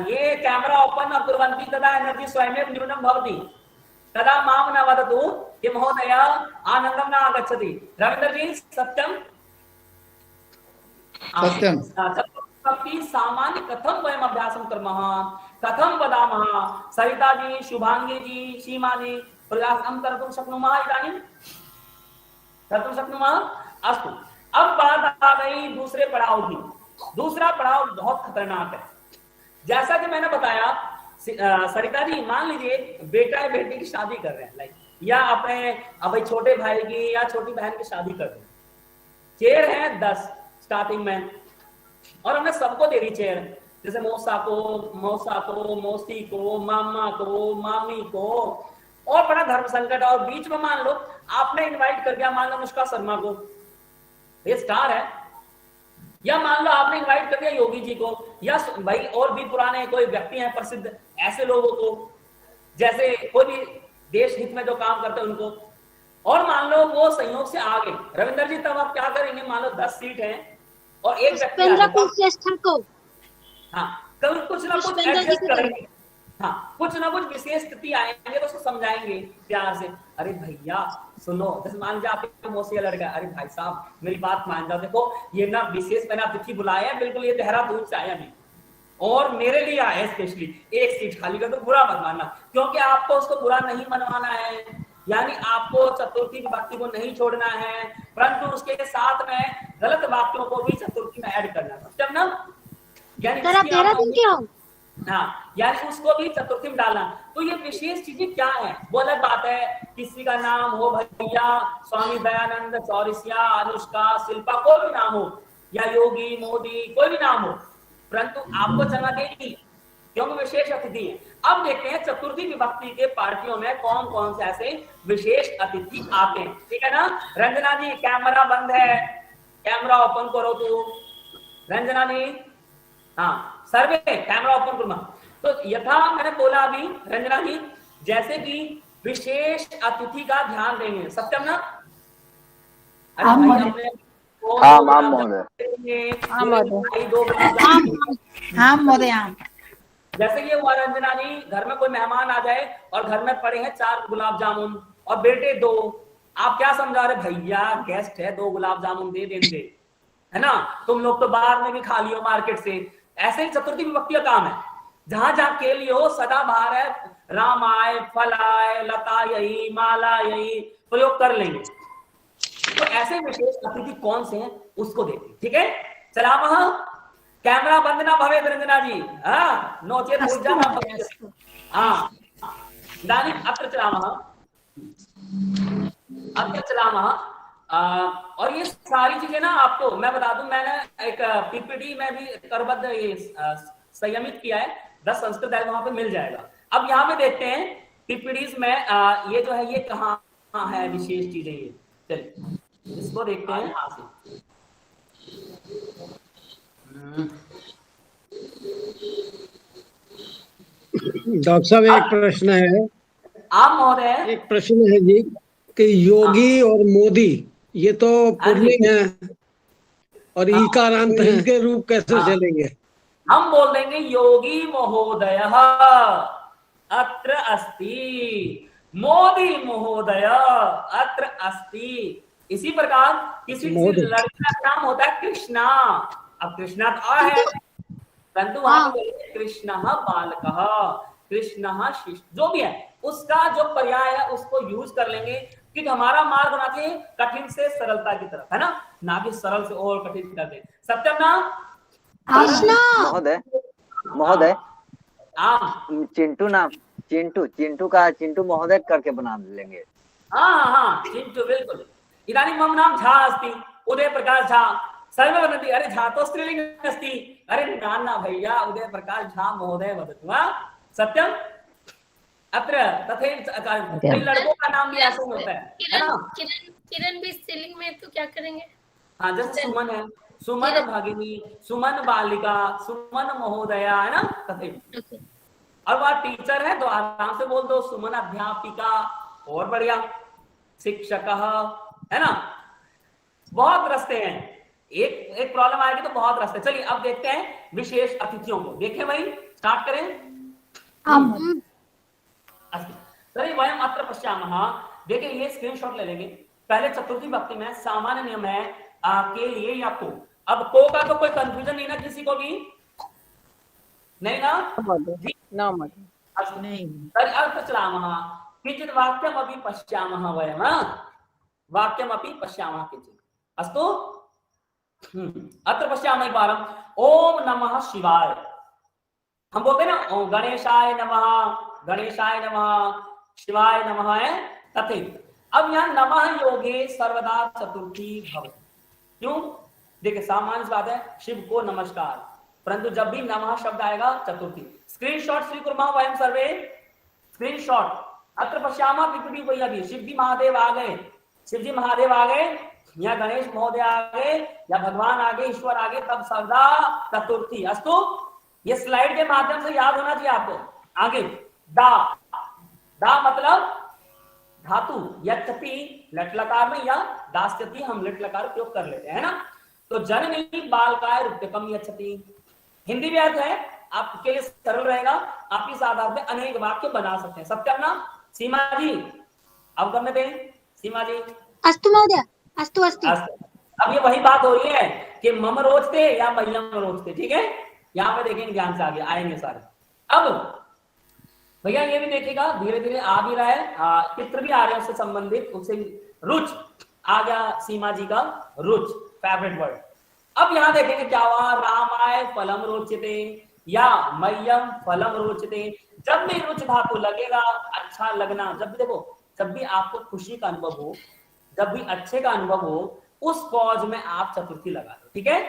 S5: ये कैमरा ओपन न कुर्वन्ति तदा एनर्जी स्वयमेव न्यूनं भवति तदा मां न वदतु कि महोदय आनन्दं न आगच्छति। रवीन्द्र जी सत्यं
S9: सत्यं।
S5: चतुर्थी सामान्य कथं वयम् अभ्यासं कुर्मः कथं वदामः सरिता जी शुभांगी जी सीमा जी प्रयासं कर्तुं शक्नुमः इदानीं कर्तुं शक्नुमः। अस्तु अब बात आ गई दूसरे पड़ाव की। दूसरा पड़ाव बहुत खतरनाक है। जैसा कि मैंने बताया सरिता जी मान लीजिए बेटा या बेटी की शादी कर रहे हैं लाइक या अपने भाई छोटे भाई की या छोटी बहन की शादी कर रहे हैं। चेयर है 10 स्टार्टिंग में और हमने सबको दे दी चेयर जैसे मौसा को मौसी को मामा को मामी को और बड़ा धर्म संकट और बीच में मान लो आपने इनवाइट कर दिया मान लो अनुष्का शर्मा को ये स्टार है या मान लो आपने इनवाइट कर दिया योगी जी को या भाई और भी पुराने कोई व्यक्ति हैं प्रसिद्ध ऐसे लोगों को जैसे कोई भी देश हित में जो काम करते हैं उनको और मान लो वो संयोग से आ गए रविंदर जी तब आप क्या करेंगे मान लो 10 सीट है और एक व्यक्ति
S6: को
S5: हाँ कभी कुछ ना कुछ एडजस्ट करेंगे हाँ कुछ ना कुछ विशेष स्थिति आएंगे तो उसको समझाएंगे प्यार से अरे भैया सुनो जैसे मान लीजिए आपके मौसी का लड़का अरे भाई साहब मेरी बात मान जाओ देखो ये ना विशेष मैंने अतिथि बुलाया है बिल्कुल ये देहरादून से आया नहीं और मेरे लिए आया स्पेशली एक सीट खाली कर दो बुरा मत मानना क्योंकि आपको उसको बुरा नहीं मनवाना है यानी आपको चतुर्थी विभक्ति को नहीं छोड़ना है परंतु उसके साथ में गलत वाक्यों को भी चतुर्थी में ऐड करना है जब ना यानी हाँ यानी उसको भी चतुर्थी में डालना तो ये विशेष चीजें क्या है वो अलग बात है किसी का नाम हो भैया स्वामी दयानंद चौरसिया अनुष्का शिल्पा कोई भी नाम हो या योगी मोदी कोई भी नाम हो परंतु आपको चलना देगी क्योंकि विशेष अतिथि है। अब देखते हैं चतुर्थी विभक्ति के पार्टियों में कौन कौन से ऐसे विशेष अतिथि आते हैं ठीक है ना। रंजना जी कैमरा बंद है कैमरा ओपन करो तू रंजना जी हाँ सर्वे कैमरा ओपन करो तो यथा मैंने बोला अभी रंजना जी जैसे कि विशेष अतिथि का ध्यान देंगे सत्यम ना जैसे ये हुआ रंजना जी घर में कोई मेहमान आ जाए और घर में पड़े हैं 4 गुलाब जामुन और बेटे 2 आप क्या समझा रहे भैया गेस्ट है 2 गुलाब जामुन दे देंगे है ना तुम लोग तो बाहर में भी खा लियो मार्केट से ऐसे ही चतुर्थी विभक्ति का काम है जहां जहां के लिए हो सदा बाहर है राम आए फल आए लता यही माला यही प्रयोग कर लेंगे तो ऐसे विशेष अतिथि कौन से हैं उसको देखिए ठीक है। चलामः कैमरा बंद ना भवे रंजना जी हाँ नोचे भूल जाना हाँ दानी अत्र चलामः और ये सारी चीजें ना आपको मैं बता दूं मैंने एक पीपीटी में भी करबद्ध ये संयमित किया है 10 संस्कृत है वहां पे मिल जाएगा। अब यहाँ पे देखते हैं पीपीडीज में ये जो है ये कहाँ है विशेष चीजें ये चलिए इसको देखते हैं यहाँ से।
S11: डॉक्टर साहब एक प्रश्न है
S5: आप महोदय
S11: एक प्रश्न है जी कि योगी और मोदी ये तो पुल्लिंग है और ईकारांत है इनके रूप कैसे चलेंगे
S5: हम बोल देंगे योगी महोदय अत्र अस्ति मोदी महोदय अत्र अस्ति इसी प्रकार किसी लड़के का नाम होता है कृष्णा अब कृष्णा तो है परंतु वहां कृष्ण बालक कृष्ण शिष्य जो भी है उसका जो पर्याय है उसको यूज कर लेंगे कि हमारा मार्ग होना चाहिए कठिन से सरलता की तरफ है ना कि सरल से और कठिन कर दे सत्यम ना
S12: महोदय चिंटू नाम चिंटू का चिंटू महोदय करके बना लेंगे
S5: हाँ चिंटू बिल्कुल इदानीं मम नाम झा अस्ति उदय प्रकाश झा सर्वे वदन्ति अरे झा तो स्त्रीलिंग अस्ति अरे नाना भैया उदय प्रकाश झा महोदय वदतु वा सत्यम अत्र तथैव लड़कों का नाम भी ऐसा होता है ना
S13: किरण भी स्त्रीलिंग में तो क्या करेंगे
S5: हाँ जैसे सुमन है सुमन भगिनी सुमन बालिका सुमन महोदया है ना तथैव और वह टीचर है तो आराम से बोल दो सुमन अध्यापिका और बढ़िया शिक्षक है ना बहुत रास्ते हैं, एक एक प्रॉब्लम आएगी तो बहुत रास्ते। चलिए अब देखते हैं विशेष अतिथियों को। देखें भाई, स्टार्ट करें। चलिए वयम अत्र पश्यामः। देखिए ये स्क्रीनशॉट ले लेंगे। पहले चतुर्थी भक्ति में सामान्य नियम है के लिए या को। अब को का तो कोई कंफ्यूजन नहीं ना किसी को भी, नहीं ना? नहीं। अर्थ चलामः किंचित् वाक्यमपि पश्यामः वयम्, वाक्यमपि पश्यामः किंचित्। अस्तु, अत्र पश्यामः एकवारम्। ओम नमः शिवाय। हम बोलते हैं ना ओम गणेशाय नमः, गणेशाय नमः, शिवाय नमः है तथैव। अब यहाँ नमः योगे सर्वदा चतुर्थी भवति। क्यों? देखिए सामान्य बात है, शिव को नमस्कार, परंतु जब भी नमः शब्द आएगा चतुर्थी। स्क्रीनशॉट स्वीकुर्मः वयं सर्वे। स्क्रीनशॉट। अत्र पश्यामः पीपीटी भैया भी। शिव जी महादेव आ गए, शिव जी महादेव आ गए, या गणेश महोदय आ गए, या भगवान आ गए, ईश्वर आ गए, तब सर्वदा चतुर्थी। अस्तु, ये स्लाइड के माध्यम से याद होना चाहिए आपको। आगे दा, दा मतलब धातु, यच्छति लट लकार में, या दास्यति हम लट लकार उपयोग कर लेते हैं ना। तो जननी बालकाय रूप्यकम यच्छति। हिंदी भी अर्थ है, आपके लिए सरल रहेगा, आप इस आधार पे अनेक वाक्य बना सकते हैं। सब करना। सीमा जी अवगम्य दें। सीमा जी।
S6: अस्तु महोदय, अस्तु अस्तु।
S5: अब ये वही बात हो रही है कि मम रोचते या मह्यम रोचते, ठीक है? यहाँ पे देखेंगे, ध्यान से आगे आएंगे सारे। अब भैया ये भी देखिएगा, धीरे धीरे आ भी रहा है, चित्र भी आ रहे हैं उससे संबंधित। उससे रुच आ गया, सीमा जी का रुच फेवरेट वर्ड। अब यहाँ देखेंगे क्या हुआ। रामाय फलम रोचते या मह्यम फलम रोचते। जब भी रुच धातु लगेगा, अच्छा लगना, जब भी देखो, जब भी आपको खुशी का अनुभव हो, जब भी अच्छे का अनुभव हो, उस पॉज में आप चतुर्थी लगा दो, ठीक है?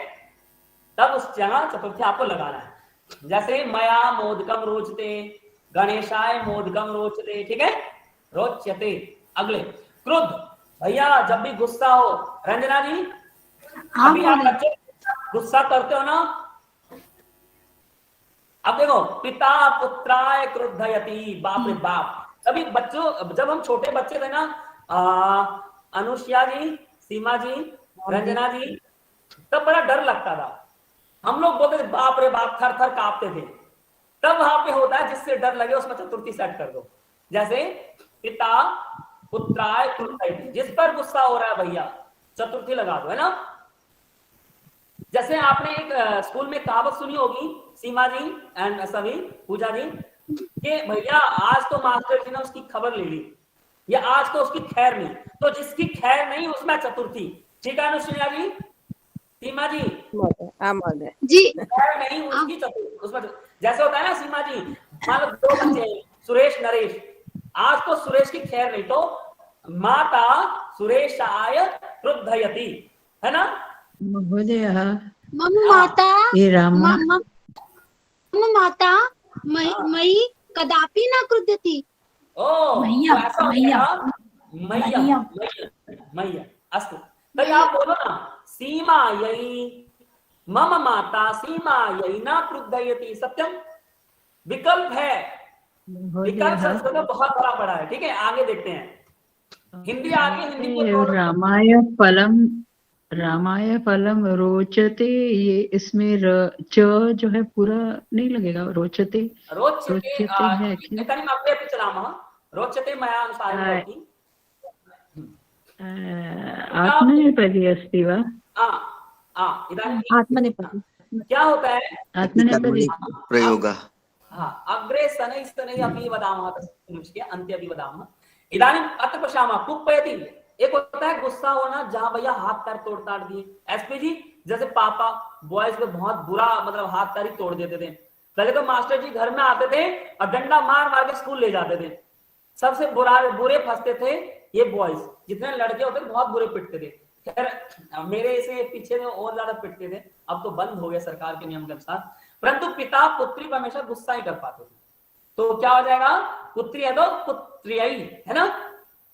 S5: तब उस जगह चतुर्थी आपको लगाना है। जैसे मया मोदकम रोचते, गणेशाय मोदकम रोचते, ठीक है? रोचते। अगले क्रोध, भैया जब भी गुस्सा हो। रंजना जी, अभी आप बच्चे गुस्सा करते हो ना? अब देखो, पिता पुत्राय क्रुद्धयति, बाप रे बाप। अभी बच्चों, जब हम छोटे बच्चे थे ना, अनुष्या जी, सीमा जी, रंजना जी, तब बड़ा डर लगता था। हम लोग बोलते थे बाप रे बाप, थर थर कांपते थे। तब वहां पे होता है जिससे डर लगे उसमें चतुर्थी सेट कर दो। जैसे पिता पुत्राय क्रुद्धयति, जिस पर गुस्सा हो रहा है भैया चतुर्थी लगा दो, है ना? जैसे आपने एक स्कूल में कहावत सुनी होगी, सीमा जी एंड सभी, पूजा जी, कि भैया आज तो मास्टर जी ने उसकी खबर ले ली, या आज तो उसकी खैर नहीं। तो जिसकी खैर नहीं उसमें चतुर्थी, ठीक है अनुष्या जी, सीमा जी?
S6: जी।
S5: खैर नहीं उसकी चतुर्थी, उसमें जैसे होता है ना सीमा जी, मान लो दो बच्चे सुरेश नरेश, आज तो सुरेश की खैर नहीं, तो माता सुरेशाय क्रुद्धयति, है ना?
S7: महोदय
S6: मम माता, मम माता मयि कदापि न क्रुध्यति।
S5: ओ ऐसा मैया। अस्तु, तो आप बोलो ना, सीमा यही मम माता सीमा यही न क्रुद्धयति। सत्यम विकल्प है, विकल्प संस्कृत में बहुत बड़ा पड़ा है, ठीक है? आगे देखते हैं। हिंदी आगे, हिंदी को
S7: रामाय फलम रोचते, ये इसमें च जो है पूरा नहीं लगेगा। रोचते है
S5: रोचते मया अनुसारेण
S7: आत्मनेपदी अस्ति वा?
S5: आत्मनेपदी क्या होता है?
S7: आत्मनेपदी
S8: प्रयोग।
S5: अग्रे शनैः शनैः अपि वदामः, तस्य अन्ते अपि वदामः। इदानीम् अत्र पश्यामः कुप्पयति। एक होता है गुस्सा होना, जहां भैया हाथ पैर तोड़ ताड़ दिए। एसपी जी, जैसे पापा बॉयज पे बहुत बुरा मतलब हाथ पैर ही तोड़ देते थे। पहले तो मास्टर जी घर में आते थे और डंडा मार मार के स्कूल ले जाते थे। सबसे बुरे फंसते थे ये बॉयज, जितने लड़के होते थे बहुत बुरे पिटते थे। खैर मेरे से पीछे में और ज्यादा पिटते थे, अब तो बंद हो गया सरकार के नियम के अनुसार। परंतु पिता पुत्री पर हमेशा गुस्सा ही कर पाते थे। तो क्या हो जाएगा? पुत्री है तो पुत्र्यै, है ना?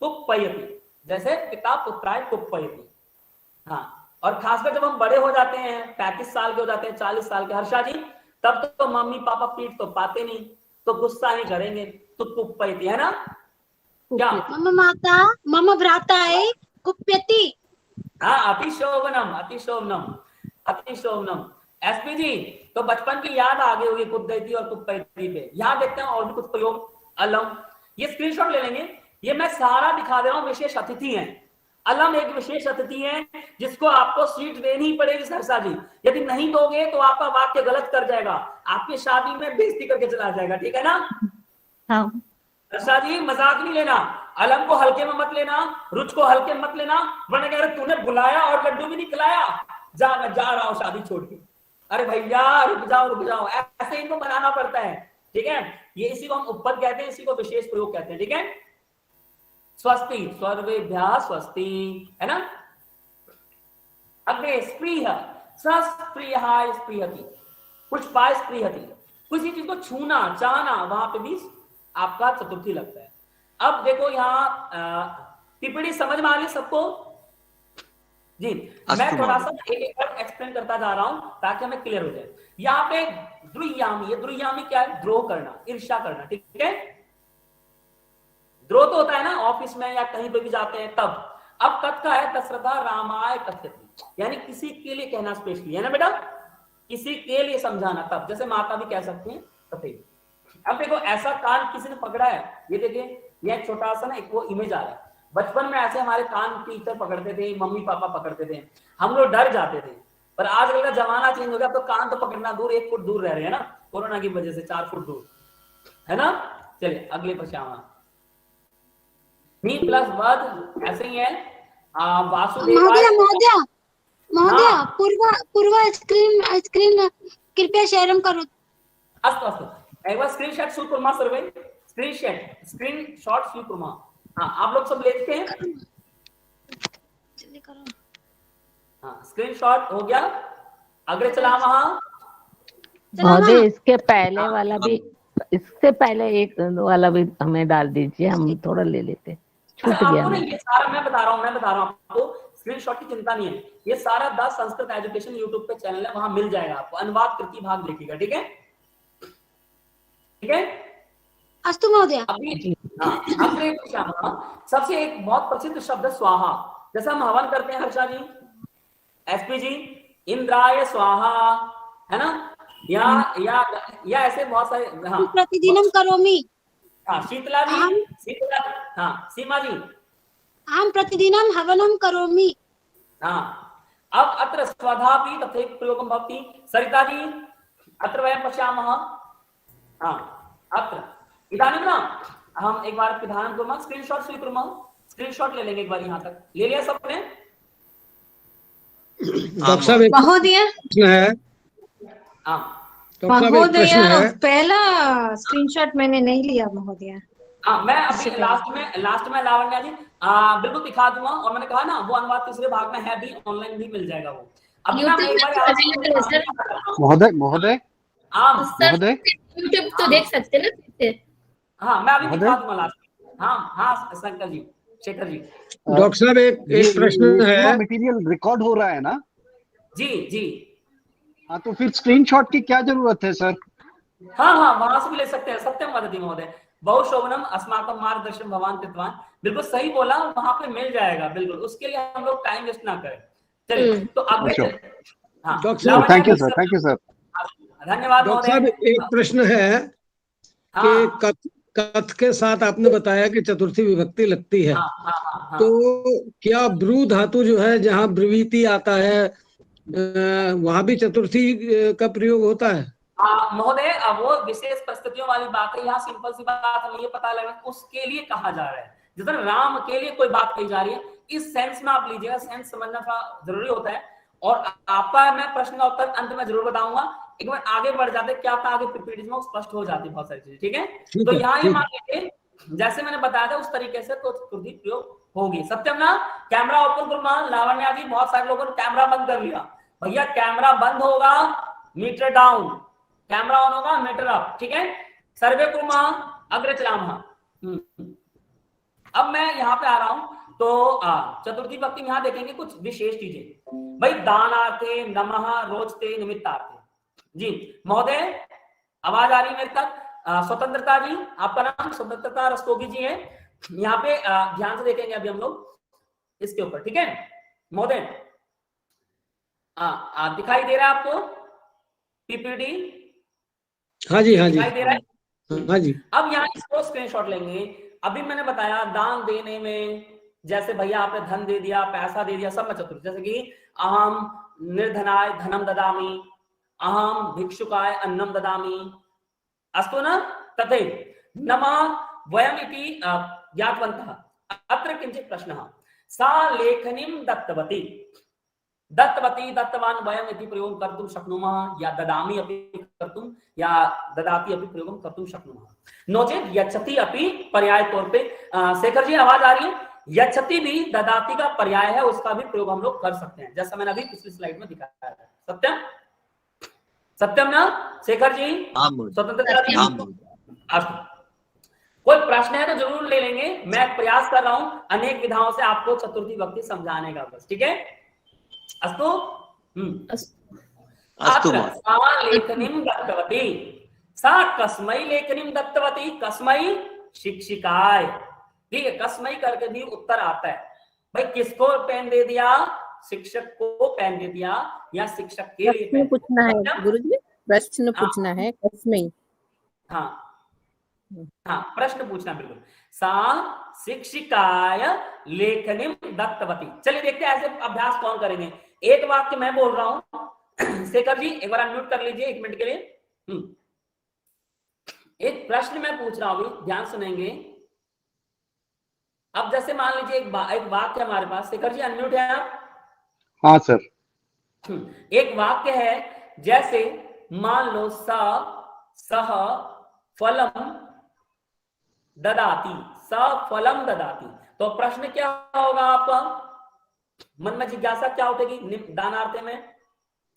S5: कुप्पयति, जैसे पिता पुत्राय कुप्पयति। हाँ, और खासकर जब हम बड़े हो जाते हैं, 35 साल के हो जाते हैं, 40 साल के, हर्षा जी, तब तो मम्मी पापा पीट तो पाते नहीं, तो गुस्सा ही करेंगे, तो कुप्पयति, है ना? क्या?
S6: मम माता मम भ्राताय कुप्यति।
S5: हाँ, अतिशोभनम अतिशोभनम अतिशोभनम। एसपी जी, तो बचपन की याद आ गई होगी कुद्दैती और कुत्तैती पे। यहाँ देखते हैं और भी कुछ प्रयोग। अलम, ये स्क्रीनशॉट ले लेंगे, ये मैं सारा दिखा दे रहा हूँ। विशेष अतिथि है, अलम एक विशेष अतिथि है जिसको आपको सीट देनी पड़ेगी सरसा जी। यदि नहीं दोगे तो आपका वाक्य गलत कर जाएगा, आपकी शादी में बेइज्जती करके चला जाएगा, ठीक है ना?
S3: हाँ।
S5: सरसा जी मजाक नहीं लेना, अलम को हल्के में मत लेना, रुच को हल्के में मत लेना, वरना कह रहे तूने बुलाया और लड्डू भी नहीं खिलाया, जा मैं जा रहा हूँ शादी छोड़ के। अरे भैया रुक जाओ, ऐसे इनको बनाना पड़ता है, ठीक है? ये इसी को हम उपपद कहते हैं, इसी को विशेष प्रयोग कहते हैं, ठीक है? स्वस्ति, सर्वेभ्यः स्वस्ति, है ना? अग्रे स्प्रिय, सस्प्रियः स्प्रियति, पुष्पाय स्प्रियति, किसी चीज को छूना चाहना, वहां पे भी आपका चतुर्थी लगता है। अब देखो यहाँ टिप्पणी समझ में आ रही सबको जी? मैं थोड़ा सा एक बार एक्सप्लेन करता जा रहा हूं ताकि हमें क्लियर हो जाए। यहाँ पे द्रुह्यामी, ये द्रुह्यामी क्या है? द्रोह करना, ईर्ष्या करना, ठीक है? द्रोह तो होता है ना ऑफिस में या कहीं पे भी जाते हैं तब। अब तत् का है तस्रथा रामाय कथयति, यानी किसी के लिए कहना स्पेशली, है ना बेटा? किसी के लिए समझाना, तब जैसे माता भी कह सकती हैं तथे। अब देखो ऐसा कान किसी ने पकड़ा है, ये देखिए यह छोटा सा ना एक वो इमेज आ रहा है। बचपन में ऐसे हमारे कान टीचर पकड़ते थे, मम्मी पापा पकड़ते थे, हम लोग डर जाते थे। पर आजकल का जमाना चेंज हो गया, तो कान तो पकड़ना दूर, 1 फुट दूर रह रहे हैं ना, कोरोना की वजह से 4 फुट दूर, है ना? चलिए अगले पश्चामा मी प्लस वध ऐसे ही है।
S6: महोदय पूर्व स्क्रीन कृपया शेयर करो।
S5: अस्तु एक बार स्क्रीनशॉट स्वीकुर्मः सर्वे, स्क्रीनशॉट स्वीकुर्मः। हाँ, आप लोग सब लेते हैं?
S6: जल्दी करो।
S5: हाँ, स्क्रीनशॉट हो गया। अग्रे चला वहां
S3: महोदय इसके पहले वाला भी, इससे पहले एक वाला भी हमें डाल दीजिए, हम थोड़ा ले लेते, छूट गया।
S5: ये सारा मैं बता रहा हूँ आपको, स्क्रीनशॉट की चिंता नहीं है। ये सारा 10 संस्कृत एजुकेशन यूट्यूब पे चैनल है, वहां मिल जाएगा आपको, अनुवाद कृति भाग देखिएगा, ठीक है? ठीक है,
S6: अस्तु महोदय।
S5: अभी अग्रे सबसे एक बहुत प्रसिद्ध शब्द स्वाहा, जैसा हम हवन करते हैं हर्षा जी, एसपी जी, इंद्राय स्वाहा, है ना? या ऐसे बहुत सारे। हाँ,
S6: प्रतिदिनम करोमि।
S5: हाँ, शीतला जी, शीतला, हाँ, सीमा जी,
S6: अहं प्रतिदिनं हवनं करोमि।
S5: हाँ, अब अत्र स्वधापि तथे प्रयोगं भवति। सरिता जी, अत्र वयं पश्यामः। हाँ, अत्र इदानीं ना हम एक बार पिधानं कुर्मः, स्क्रीनशॉट स्वीकुर्मः, स्क्रीनशॉट ले लेंगे एक बार। यहाँ तक ले लिया सबने?
S11: डॉक्टर साहब एक
S2: महोदय,
S11: प्रश्न है। डॉक्टर साहब एक प्रश्न है।
S2: पहला स्क्रीनशॉट मैंने नहीं लिया महोदय।
S5: हाँ, मैं अभी लास्ट में लावण्या जी बिल्कुल दिखा दूंगा, और मैंने कहा ना वो अनुवाद तीसरे भाग में है भी, ऑनलाइन भी मिल जाएगा वो। अब ना मैं एक बार
S10: महोदय
S13: यूट्यूब तो देख सकते हैं ना?
S5: हाँ, मैं अभी दिखा दूंगा लास्ट में। हाँ शंकर जी, शेखर जी।
S11: डॉक्टर साहब एक प्रश्न है।
S10: मटेरियल रिकॉर्ड हो रहा है ना?
S5: जी।
S10: हाँ, तो फिर स्क्रीनशॉट की क्या जरूरत है सर?
S5: हाँ, वहां से भी ले सकते हैं। सत्यम वदति महोदय, बहुशोभनम अस्माकं मार्गदर्शन भवान कृतवान। बिल्कुल सही बोला, वहां पे मिल जाएगा बिल्कुल, उसके लिए हम लोग टाइम वेस्ट ना करें। चलिए तो आगे। हाँ,
S10: थैंक यू सर।
S5: धन्यवाद
S11: डॉक्टर साहब एक प्रश्न है कि कथ के साथ आपने बताया कि चतुर्थी विभक्ति लगती है, तो क्या ब्रू धातु जो है जहाँ ब्रुवीति आता है वहां भी चतुर्थी का प्रयोग होता है?
S5: महोदय, वो विशेष परिस्थितियों वाली बात है। यहाँ सिंपल सी बात हमें ये पता लगा उसके लिए कहा जा रहा है, जिस तरह राम के लिए कोई बात कही जा रही है, इस सेंस में आप लीजिएगा, सेंस समझना थोड़ा जरूरी होता है। और आपका मैं प्रश्न का उत्तर अंत में जरूर बताऊंगा। एक बार आगे बढ़ जाते, क्या था आगे पीपीटी में स्पष्ट हो जाती बहुत सारी चीजें, ठीक है? तो यहाँ ये मान लीजिए जैसे मैंने बताया था उस तरीके से तो चतुर्थी प्रयोग होगी। सत्यम ना, कैमरा ओपन करूंगा। लावण्या जी, बहुत सारे लोगों ने कैमरा बंद कर लिया। भैया कैमरा बंद होगा, मीटर डाउन, कैमरा ऑन होगा, मीटर अप, ठीक है? सर्वे कुर्मा अग्रे चलामः। अब मैं यहाँ पे आ रहा हूं, तो चतुर्थी भक्ति में यहाँ देखेंगे कुछ विशेष चीजें। भाई दानार्थे, नमः, रोचते, निमित्तार्थे। जी महोदय, आवाज आ रही मेरे तक? स्वतंत्रता जी, आपका नाम स्वतंत्रता रस्तोगी जी है। यहाँ पे ध्यान से देखेंगे अभी हम लोग इसके ऊपर, ठीक है? महोदय दिखाई दे रहा है आपको पीपीटी?
S11: हाँ जी, हाँ जी,
S5: दिखाई दे रहा है?
S11: हाँ जी।
S5: अब यहाँ इसको स्क्रीनशॉट लेंगे। अभी मैंने बताया दान देने में, जैसे भैया आपने धन दे दिया, पैसा दे दिया, सब में चतुर्थ, जैसे कि अहम निर्धनाय धनम ददामि, अहम भिक्षुकाय अन्नम ददामि, अस्तु न? तथैव नमः वयम इति ज्ञातवन्तः। अत्र किञ्चित् प्रश्नः। सा लेखनीं दत्तवती, दत्तवती दत्तवान वयम इति प्रयोगं कर्तुं शक्नुमः, या ददामि अपि कर्तुं, या ददाति अपि प्रयोगं कर्तुं शक्नुमः। नो चेत् यच्छति अपि पर्याय तौर पे। शेखर जी आवाज आ रही है? यच्छति भी ददाति का पर्याय है, उसका भी प्रयोग हम लोग कर सकते हैं, जैसा मैंने अभी पिछली स्लाइड में दिखाया था। सत्यम सत्यम ना शेखर जी? स्वतंत्र। कोई प्रश्न है तो जरूर ले लेंगे, मैं प्रयास कर रहा हूं अनेक विधाओं से आपको चतुर्थी विभक्ति समझाने का, बस ठीक है? अस्तु अस्तु। सा लेखनीं दत्तवती, सा कस्मै लेखनीं दत्तवती, कस्मै शिक्षिकाय। ठीक है, कस्मै करके भी उत्तर आता है। भाई किसको पेन दे दिया? शिक्षक को पेन दे दिया, या शिक्षक के लिए पेन
S14: पूछना है गुरुजी, प्रश्न पूछना है कस्मै।
S5: हाँ हाँ, प्रश्न पूछना बिल्कुल। सा शिक्षिकाय लेखनीं दत्तवती। चलिए देखते हैं ऐसे अभ्यास कौन करेंगे। एक वाक्य मैं बोल रहा हूं, शेखर जी एक बार अनम्यूट कर लीजिए 1 मिनट के लिए। एक प्रश्न मैं पूछ रहा हूं, अभी ध्यान सुनेंगे। अब जैसे मान लीजिए एक वाक्य हमारे पास, शेखर जी अनम्यूट है आप?
S10: हाँ सर।
S5: एक वाक्य है, जैसे मान लो सह फलम ददाति, फलम ददाति। तो प्रश्न क्या होगा आपका? मन में जिज्ञासा क्या उठेगी? दानार्थ में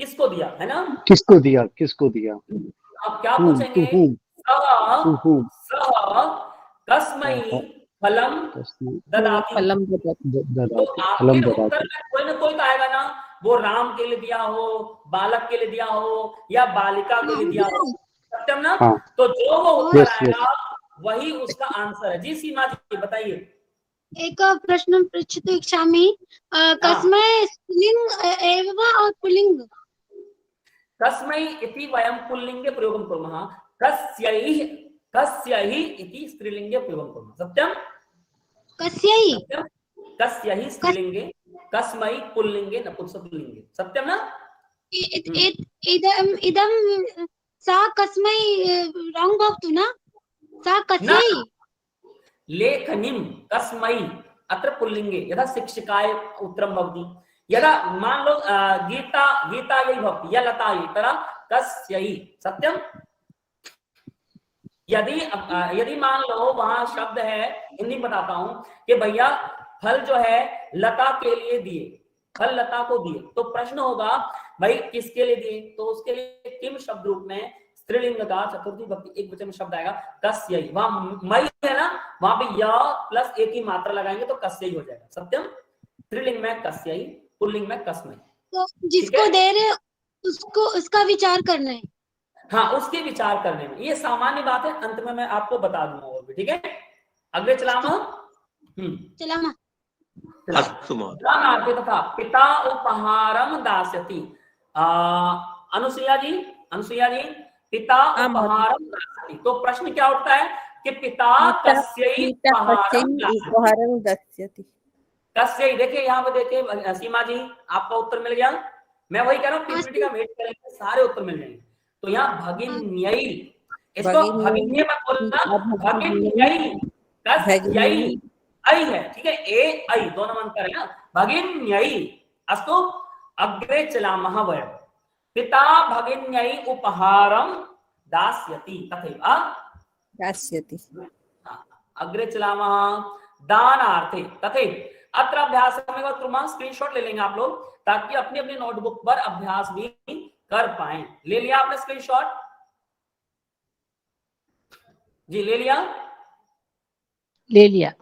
S5: किसको दिया, है ना?
S10: किसको दिया, किसको दिया?
S5: आप क्या पूछेंगे? कस्मै फलम ददाति। तो आपके उत्तर में कोई ना कोई तो आएगा ना, वो राम के लिए दिया हो, बालक के लिए दिया हो, या बालिका के लिए दिया हो। सत्यम ना? तो जो वो उत्तर आएगा वही उसका आंसर है। जी सीमा जी बताइए।
S6: एक प्रश्न पृच्छतु इच्छामि, कस्मै स्त्रीलिंग एव और पुल्लिंग?
S5: कस्मै इति वयं पुल्लिंगे प्रयोगं कुर्मः, कस्यै इति स्त्रीलिंगे प्रयोगं कुर्मः। सत्यम? कस्यै स्त्रीलिंगे, कस्मै पुल्लिंगे नपुंसकलिंगे। सत्यम ना?
S6: इदं सा कस्मै रॉन्ग भवतु न? सा कस्यै
S5: लेखनीं कस्मै अत्र पुल्लिंगे, यदा शिक्षिकाय उत्तरं भवति। यदा मान लो गीतायै भवति, या लतायै, तदा कस्यै। सत्यम? यदि मान लो वहां शब्द है, हिंदी बताता हूं कि भैया फल जो है लता के लिए दिए, फल लता को दिए, तो प्रश्न होगा भाई किसके लिए दिए? तो उसके लिए किम शब्द रूप में स्त्रीलिंग का चतुर्थी विभक्ति एक वचन में शब्द आएगा कस्यै। वहां मई है ना, वहां पे य प्लस एक ही मात्रा लगाएंगे तो कस्यै हो जाएगा। सत्यम? स्त्रीलिंग में कस्यै, पुल्लिंग में कस्मै।
S6: तो जिसको दे रहे उसको उसका विचार करना है।
S5: हाँ, उसके विचार करने में, ये सामान्य बात है, अंत में मैं आपको बता दूंगा और भी। ठीक है, अगले चलामा। तथा पिता उपहारम दास्यति। अनुसुईया जी पिता उपहारम दास्यति। तो प्रश्न क्या उठता है कि पिता कस्यै उपहारम दास्यति। कस्यै, देखिए यहाँ पे देखिए सीमा जी आपका उत्तर मिल गया। मैं वही कह रहा हूँ, पीपीटी का वेट करेंगे, सारे उत्तर मिल जाएंगे। तो यहाँ भगिन्यै, इसको भगिन्यै मत बोलना, भगिन्यै, कस्यै ऐ है, ठीक है? ए ऐ दोनों में अंतर है ना। भगिन्यै। अस्तु अग्रे चलामः वयम्। पिता भगिन्यै उपहारं दास्यति, तथैव
S14: दास्यति।
S5: अग्रे चलामः दानार्थे, तथैव अत्र अभ्यासमेव कुर्मः। स्क्रीनशॉट ले लेंगे आप लोग, ताकि अपनी अपनी नोटबुक पर अभ्यास भी कर पाएं। ले लिया आपने स्क्रीनशॉट? जी ले लिया?
S3: ले लिया।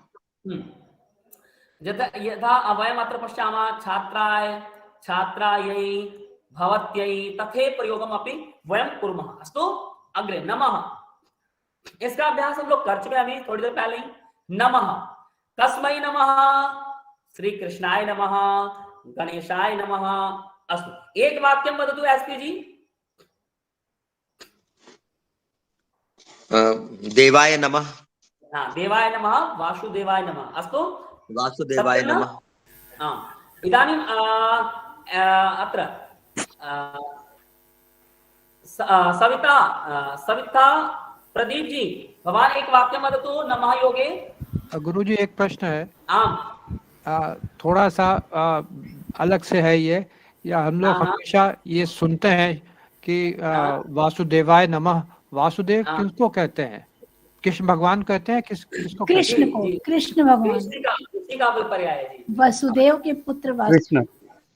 S5: यथा वयम् अत्र पश्यामः छात्राय, छात्रायै, भवत्यै, तथे प्रयोगम् अपि वयं कुर्मः। अस्तु अग्रे नमः। इसका अभ्यास हम लोग कर चुके हैं अभी थोड़ी देर पहले ही। नमः, कस्मै नमः? श्री कृष्णाय नमः, गणेशाय नमः। अस्तु, एक वाक्यं वदतु एसपी जी।
S8: देवाय नमः।
S5: हाँ, देवाय नमः, वासुदेवाय नमः। अस्तु,
S8: वासुदेवाय नमः।
S5: इदानीं अत्र सविता प्रदीप जी, भवान् एक वाक्यं वदतु नमः योगे।
S15: गुरुजी एक प्रश्न है।
S5: आम।
S15: थोड़ा सा अलग से है ये, या हम लोग हमेशा ये सुनते हैं कि वासुदेवाय नमः, वासुदेव किसको कहते हैं? कृष्ण भगवान कहते हैं? किसको?
S16: कृष्ण को, कृष्ण भगवान,
S5: कृष्ण का पर्याय है जी।
S16: वसुदेव के पुत्र वासुदेव।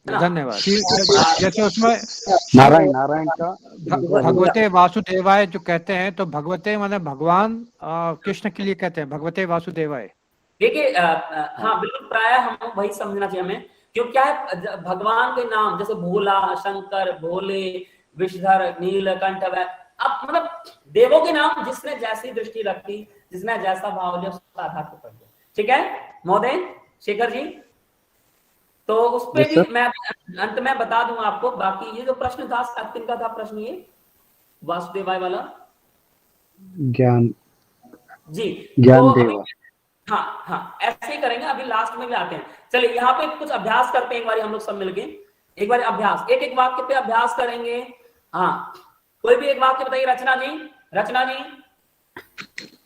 S15: धन्यवाद। जैसे उसमें
S10: नारायण का
S15: भगवते वासुदेवाय जो कहते हैं, तो भगवते माने भगवान कृष्ण के लिए कहते हैं भगवते वासुदेवाय।
S5: देखिए हाँ बिल्कुल, प्राय हम वही समझना चाहिए हमें, क्यों क्या है, भगवान के नाम जैसे भोला, शंकर, भोले, विषधर, नीलकंठ, अब मतलब देवों के नाम जिसने जैसी दृष्टि रखी, जिसने जैसा भाव लिया, उसका आधार पर पढ़ दिया। ठीक है महोदय, शेखर जी, तो उस पे भी मैं अंत में बता दूंगा आपको। बाकी ये जो प्रश्न था, किनका था प्रश्न, ये वासुदेवाय वाला?
S10: ज्ञान
S5: जी,
S10: ज्ञान
S5: तो
S10: देवा।
S5: हाँ, ऐसे ही करेंगे। अभी लास्ट में भी आते हैं। चलिए यहाँ पे कुछ अभ्यास करते हैं एक बार हम लोग सब मिलके। एक बार अभ्यास, एक एक वाक्य पे अभ्यास करेंगे। हाँ, कोई भी एक वाक्य बताइए। रचना जी, रचना जी।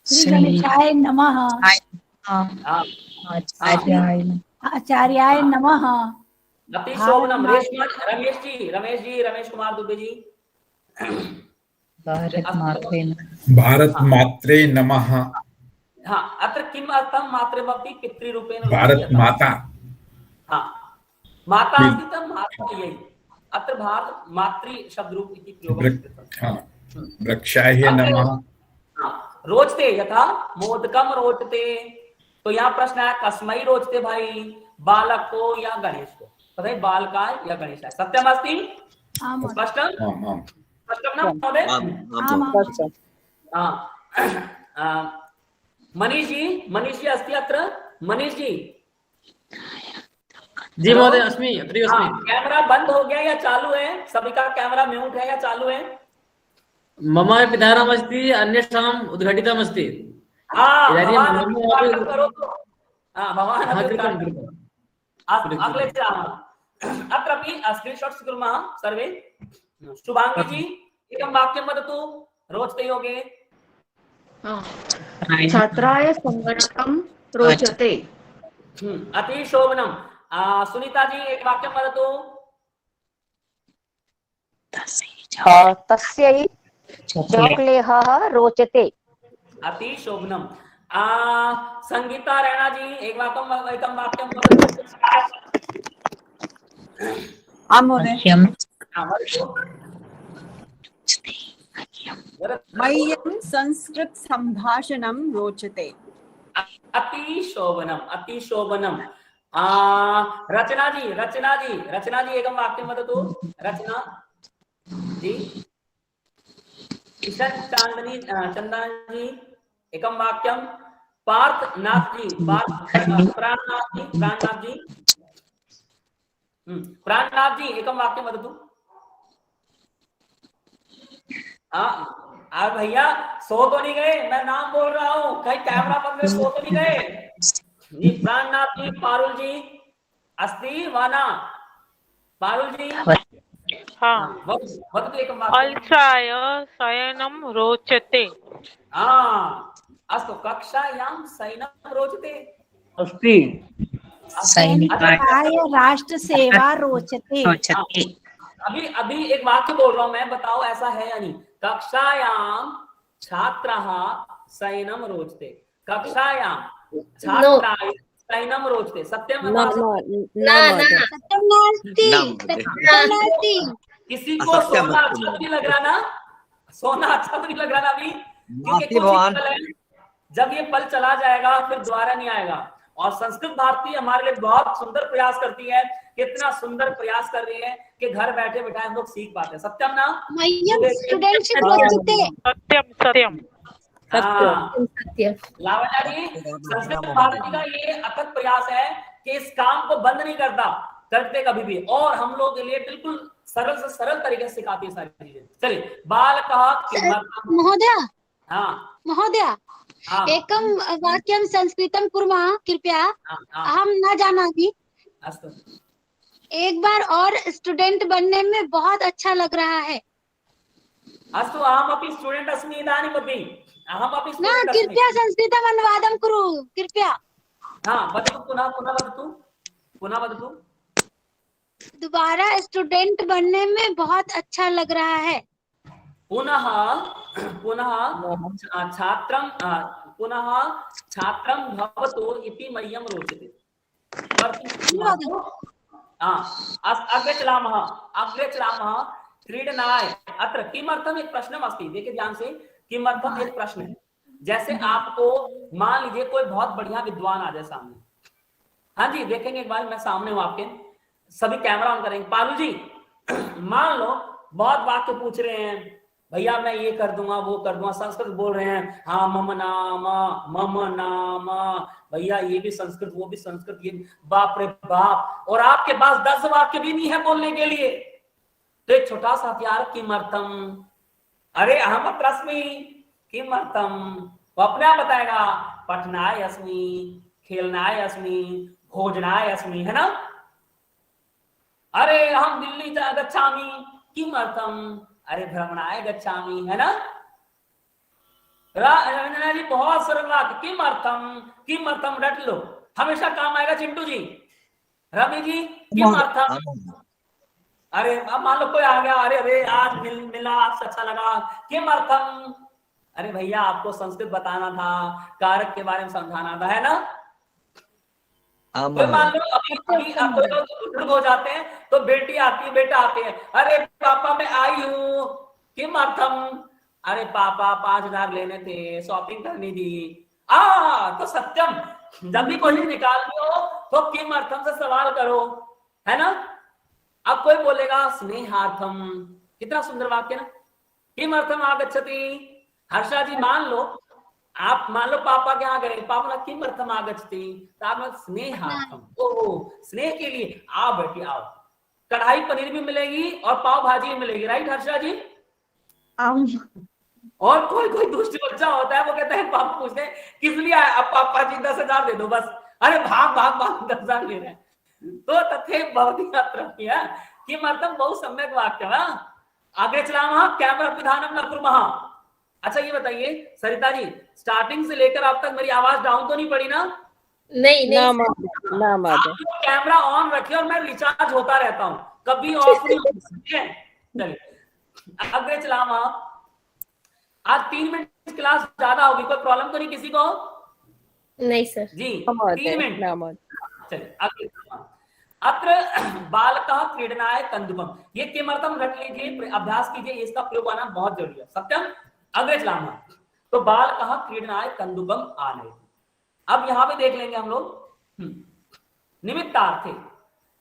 S16: श्री गणेशाय नमः। आचार्याय नमः।
S5: अति शोभनम। रमेश जी, रमेश कुमार दुबे जी।
S17: भारत मात्रे नमः।
S5: हाँ, अत्र किम अर्थम मातृभक्ति पितृरूपेण?
S17: भारत माता।
S5: हाँ, माता अस्ति तत् माता यही। अत्र भारत मातृ शब्द रूप इति प्रयोगः।
S17: वृक्षाय नमः।
S5: रोचते यथा मोदकम रोचते। तो यहाँ प्रश्न है कस्मै रोचते भाई, बालक को या गणेश को? बताइए, बालकाय या गणेशाय? सत्यम अस्ति? स्पष्टम? स्पष्टम न महोदय? मनीष जी अस्ति अत्र? मनीष जी।
S1: जी महोदय, अस्मि, अत्रि अस्मि।
S5: कैमरा बंद हो गया या चालू है? सभी का कैमरा म्यूट है या चालू है?
S1: मम पिधानम् अस्ति, अन्येषाम् उद्घाटितम् अस्ति।
S5: अग्रे अत्रापि स्क्रीनशॉट स्वीकुर्मः सर्वे। शुभांगी जी, एकं वाक्यं वदतु रोचते योगे।
S18: छात्राय संगणकं रोचते।
S5: अति शोभनम। सुनीता जी, एक वाक्यं वदतु।
S19: तस्यै चॉकलेहः रोचते।
S5: अति शोभनम। संगीता रैना जी, एकं वाक्यं वदतु।
S4: मह्यं संस्कृत संभाषणं रोचते।
S5: अति शोभनम, अति शोभनम। रचना जी एकं वाक्यं वदतु। रचना जी। किशन चांदनी चंदना जी, एकं वाक्यं। प्राणनाथ जी एकं वाक्यं वदतु। भैया सो तो नहीं गए? मैं नाम बोल रहा हूँ, कहीं कैमरा बंद में सो तो नहीं गए? जी, प्राणनाथ जी। पारुल जी अस्ति वाना? पारुल जी। वदतु एकं वाक्यं।
S20: अल्साय शयनं रोचते।
S5: अस्तु, कक्षायां शयनं रोचते
S1: अस्ति।
S16: सैनिकाय राष्ट्र सेवा रोचते।
S5: अभी एक वाक्य बोल रहा हूं मैं, बताओ ऐसा है या नहीं? कक्षायां छात्राः शयनं रोचते। कक्षायां छात्राः शयनं रोचते। सत्यम? किसी को सोना अच्छा नहीं लग रहा ना? सोना अच्छा तो नहीं लग रहा ना अभी? क्योंकि जब ये पल चला जाएगा फिर दोबारा नहीं आएगा। और संस्कृत भारती हमारे लिए बहुत सुंदर प्रयास करती है। कितना सुंदर प्रयास कर रही है कि घर बैठे बैठे हम लोग सीख पाते हैं। सत्यम ना?
S16: सत्य।
S5: लावण्या जी, संस्कृत भारती का ये अथक प्रयास है कि इस काम को बंद नहीं करता। करते कभी भी, और हम लोग के लिए बिल्कुल सरल से सरल तरीके से सिखाती है सारी चीजें। चलिए, बालकः
S6: महोदय,
S5: हाँ
S6: महोदय,
S5: हाँ
S6: एकं वाक्यं संस्कृतं कुर्मः कृपया। अहं न जानामि।
S5: अस्तु।
S6: एक बार और स्टूडेंट बनने में बहुत अच्छा लग रहा है।
S5: अस्तु, अहमपि स्टूडेंट अस्मि इदानीमपि, अहमपि
S6: न,
S5: स्टूडेंट अस्मि।
S6: कृपया संस्कृतम् अनुवादं कुरु, कृपया।
S5: हाँ, वदतु, पुनः पुनः वदतु, पुनः वदतु।
S6: दोबारा स्टूडेंट बनने में बहुत अच्छा लग रहा है।
S5: पुनः छात्रं पुनः छात्रं भवतु इति मह्यं रोचते। अग्रे चलामः क्रीडनाय। अत्र किमर्थम एक प्रश्नम अस्ति, देखिए ध्यान से, किमर्थम एक प्रश्न है। जैसे आपको मान लीजिए कोई बहुत बढ़िया विद्वान आ जाए सामने, हाँ जी देखेंगे एक बार, मैं सामने हूं आपके, सभी कैमरा ऑन करेंगे। पालू जी, मान लो बहुत वाक्य पूछ रहे हैं, भैया मैं ये कर दूंगा वो कर दूंगा, संस्कृत बोल रहे हैं, हाँ मम नाम, भैया ये भी संस्कृत वो भी संस्कृत, ये बाप रे बाप, और आपके पास 10 वाक्य भी नहीं है बोलने के लिए। तो एक छोटा सा हथियार, किमर्थम, अरे अहम अत्र अस्मि, किमर्थम, वो अपने आप बताएगा, पठनाय अस्मि, खेलनाय अस्मि, भोजनाय अस्मि, है ना। अरे हम दिल्ली गच्छामि, किमर्थम, अरे भ्रमणाय गच्छामि, है ना। रंजना जी बहुत सरल बात, किमर्थम रट लो, हमेशा काम आएगा। चिंटू जी, रवि जी, किमर्थम, अरे अब मान लो कोई आ गया, अरे आज मिला आपसे अच्छा लगा, किमर्थम, अरे भैया आपको संस्कृत बताना था, कारक के बारे में समझाना था, है ना। कोई मान लो अभी कोई लोग बुजुर्ग हो जाते हैं तो बेटी आती है, बेटा आते हैं, अरे पापा मैं आई हूँ, किमर्थम, अरे पापा 5,000 लेने थे, शॉपिंग करनी थी। तो सत्यम, जब भी कोई निकालनी हो तो किमर्थम से सवाल करो, है ना। अब कोई बोलेगा स्नेहार्थम, कितना सुंदर वाक्य ना, किमर्थम आगच्छति। हर्षा जी, मान लो पापा के यहाँ गए, पापा किमर्थम आगच्छति, तो आप स्नेहार्थम, ओह स्नेह के लिए, आओ बेटी आओ, कढ़ाई पनीर भी मिलेगी और पाव भाजी भी मिलेगी, राइट हर्षा जी। और कोई दूसरी बच्चा होता है, वो कहता है, पापा पूछते हैं किस लिए आए, अब पापा जी 10,000 दे दो बस, अरे भाग 10,000 ले रहे हैं। तो तथे भवती अत्र किमर्थम बहु सम्यक वाक्य। आगे चलामः कैमरा पिधानम न कुर्मः। अच्छा ये बताइए सरिता जी, स्टार्टिंग से लेकर आप तक मेरी आवाज डाउन तो नहीं पड़ी ना?
S14: नहीं
S5: कैमरा ऑन रखिए और मैं रिचार्ज होता रहता हूँ, कभी ऑफ नहीं हो सकती है। चलिए आगे चलामः। आज 3 मिनट क्लास ज्यादा होगी, कोई प्रॉब्लम तो नहीं किसी को?
S13: नहीं सर
S5: जी 3 मिनट। चलिए आगे। अत्र बालकः क्रीडनाय कन्दुकम्, ये किमर्थम रख लीजिए, अभ्यास कीजिए, इसका प्रयोग आना बहुत जरूरी है। सत्यम। अग्रे चलाना। तो बालकः क्रीडनाय कन्दुकम् आनयति। अब यहाँ पे देख लेंगे हम लोग निमित्तार्थे।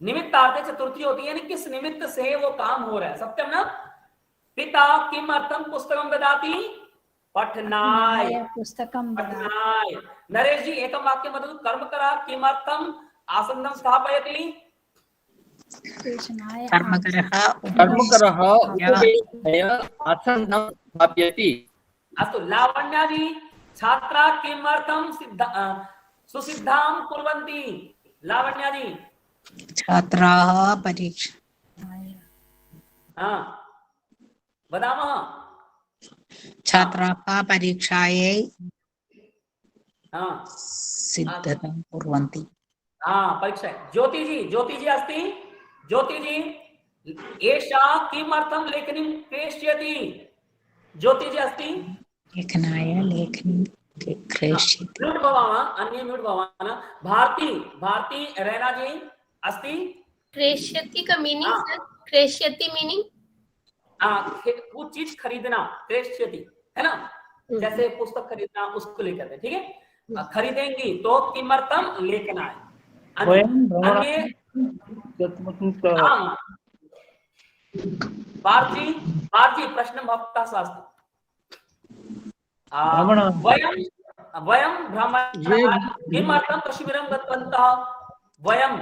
S5: निमित्तार्थे चतुर्थी होती है, यानी किस निमित्त से वो काम हो रहा है। सत्यम ना। पिता किमर्थम पुस्तकं ददाति, पठनाय
S16: पुस्तकं
S5: पठनाय। नरेश जी एकं वाक्यं वदतु, कर्मकरः किमर्थम आसन्दं स्थापयति,
S1: कर्मकरः आसन्दं स्थापयति।
S5: अस्तु लावण्या जी, छात्रा किमर्थम सुसिद्धां कुर्वन्ति, लावण्या जी।
S14: छात्राः परीक्षा
S5: वदामः।
S14: छात्राः परीक्षायै सिद्धतां कुर्वन्ति।
S5: परीक्षा। ज्योति जी अस्ति, ज्योति जी एषा किमर्थं लेखनीं क्रेष्यति, ज्योति जी अस्ति,
S14: लेखनाय लेखनीं क्रेष्यति।
S5: म्यूट भवामः, अन्ये म्यूट भवामः। भारती रैना जी अस्ति।
S13: क्रेष्यति का मीनिंग सर, क्रेष्यति मीनिंग
S5: कुछ चीज खरीदना, क्रेष्यति है ना, जैसे पुस्तक खरीदना उसको लेकर के, ठीक है। खरीदेंगी तो किमर्थम लेखनाय। भारती प्रश्न भवता शास्त्र। वयं भ्रमणाय किमर्थं कश्मीरं गतवन्तः, वयं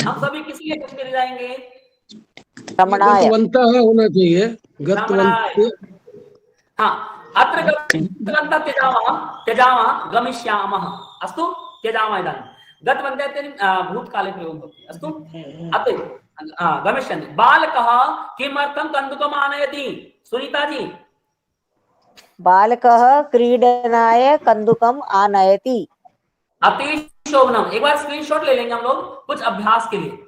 S5: हम सभी किस लिए कश्मीर जाएंगे?
S12: रमणाय
S11: गतवन्तः होना चाहिए, गतवन्त।
S5: हाँ, अत्र गतवन्तः त्यजामः गमिष्यामः। अस्तु, त्यजामः इदानीं गतवन्तः इत्यनेन भूतकाले प्रयोगः भवति। अस्तु, अत्र गमिष्यन्ति। बालकः किमर्थं कन्दुकम् आनयति? सुनीता जी।
S12: बालकः क्रीडनाय कन्दुकम् आनयति।
S5: अति शोभनम। एक बार स्क्रीनशॉट ले लेंगे हम लोग कुछ अभ्यास के लिए।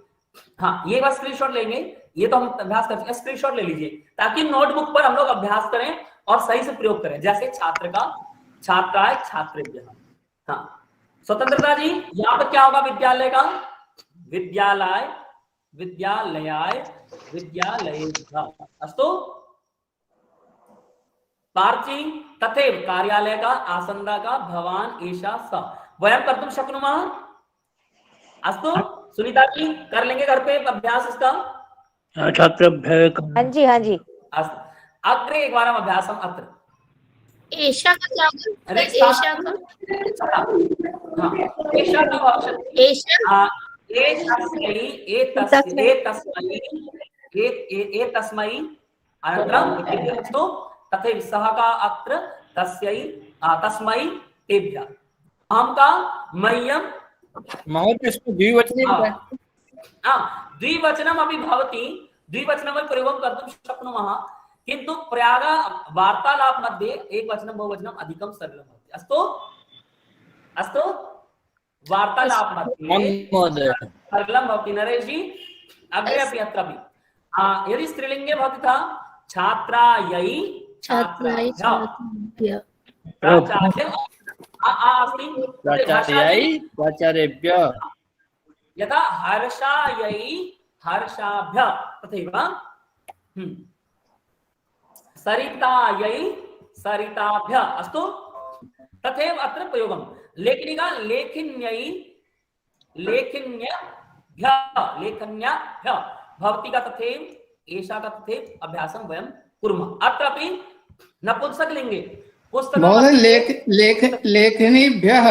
S5: हाँ, ये बार स्क्रीनशॉट लेंगे, ये तो हम अभ्यास कर, स्क्रीनशॉट ले लीजिए ताकि नोटबुक पर हम लोग अभ्यास करें और सही से प्रयोग करें। जैसे छात्र का छात्राय छात्रेभ्यः। हाँ, स्वतंत्रता जी, यहाँ पर क्या होगा? विद्यालय का विद्यालय, विद्यालयाय, विद्यालयेभ्यः। अस्तु। पार्ची तथैव कार्यालय का, आसंदा का, भवान, एषा, स वयं कर्तुं शक्नुमः। अस्तु, सुनीता जी कर लेंगे घर पे अभ्यास इसका।
S12: छात्रेभ्यः। हाँ जी, हाँ जी।
S5: अस्तु, अग्रे एक बार हम अभ्यासम अत्र।
S13: एषा का क्या होगा? एषा का
S5: हाँ, एषा का भविष्यति।
S13: एषा
S5: एतस्मै अनन्तरं तथैव सः का अत्र तस्यै तस्मै तेभ्यः। अहं का मह्यं
S1: महोदय इसमें द्विवचने
S5: द्विवचनम् अपि भवति, द्विवचनमपि प्रयोगं कर्तुं शक्नुमः, किन्तु प्रायः वार्तालाप मध्ये एकवचनं बहुवचनम् अधिकं सरलं भवति। अस्तु, अस्तु, वार्तालाप मध्ये सरलं भवति। नरेश जी अग्रे अपि अत्रापि यदि स्त्रीलिङ्गे भवति था छात्रायै छात्राभ्यः,
S1: प्राचार्याय
S5: यथा हर्षायै हर्षाभ्यः तथैव सरितायै सरिताभ्यः। अस्तु, तथैव अत्र प्रयोगं लेखनिका लेखिन्यै लेखिन्यभ्यः लेखन्याभ्यः भवति का तथैव एषा का तथैव अभ्यासं वयं कुर्मः। अत्रापि नपुंसकलिङ्गे
S9: लेखनीभ्यः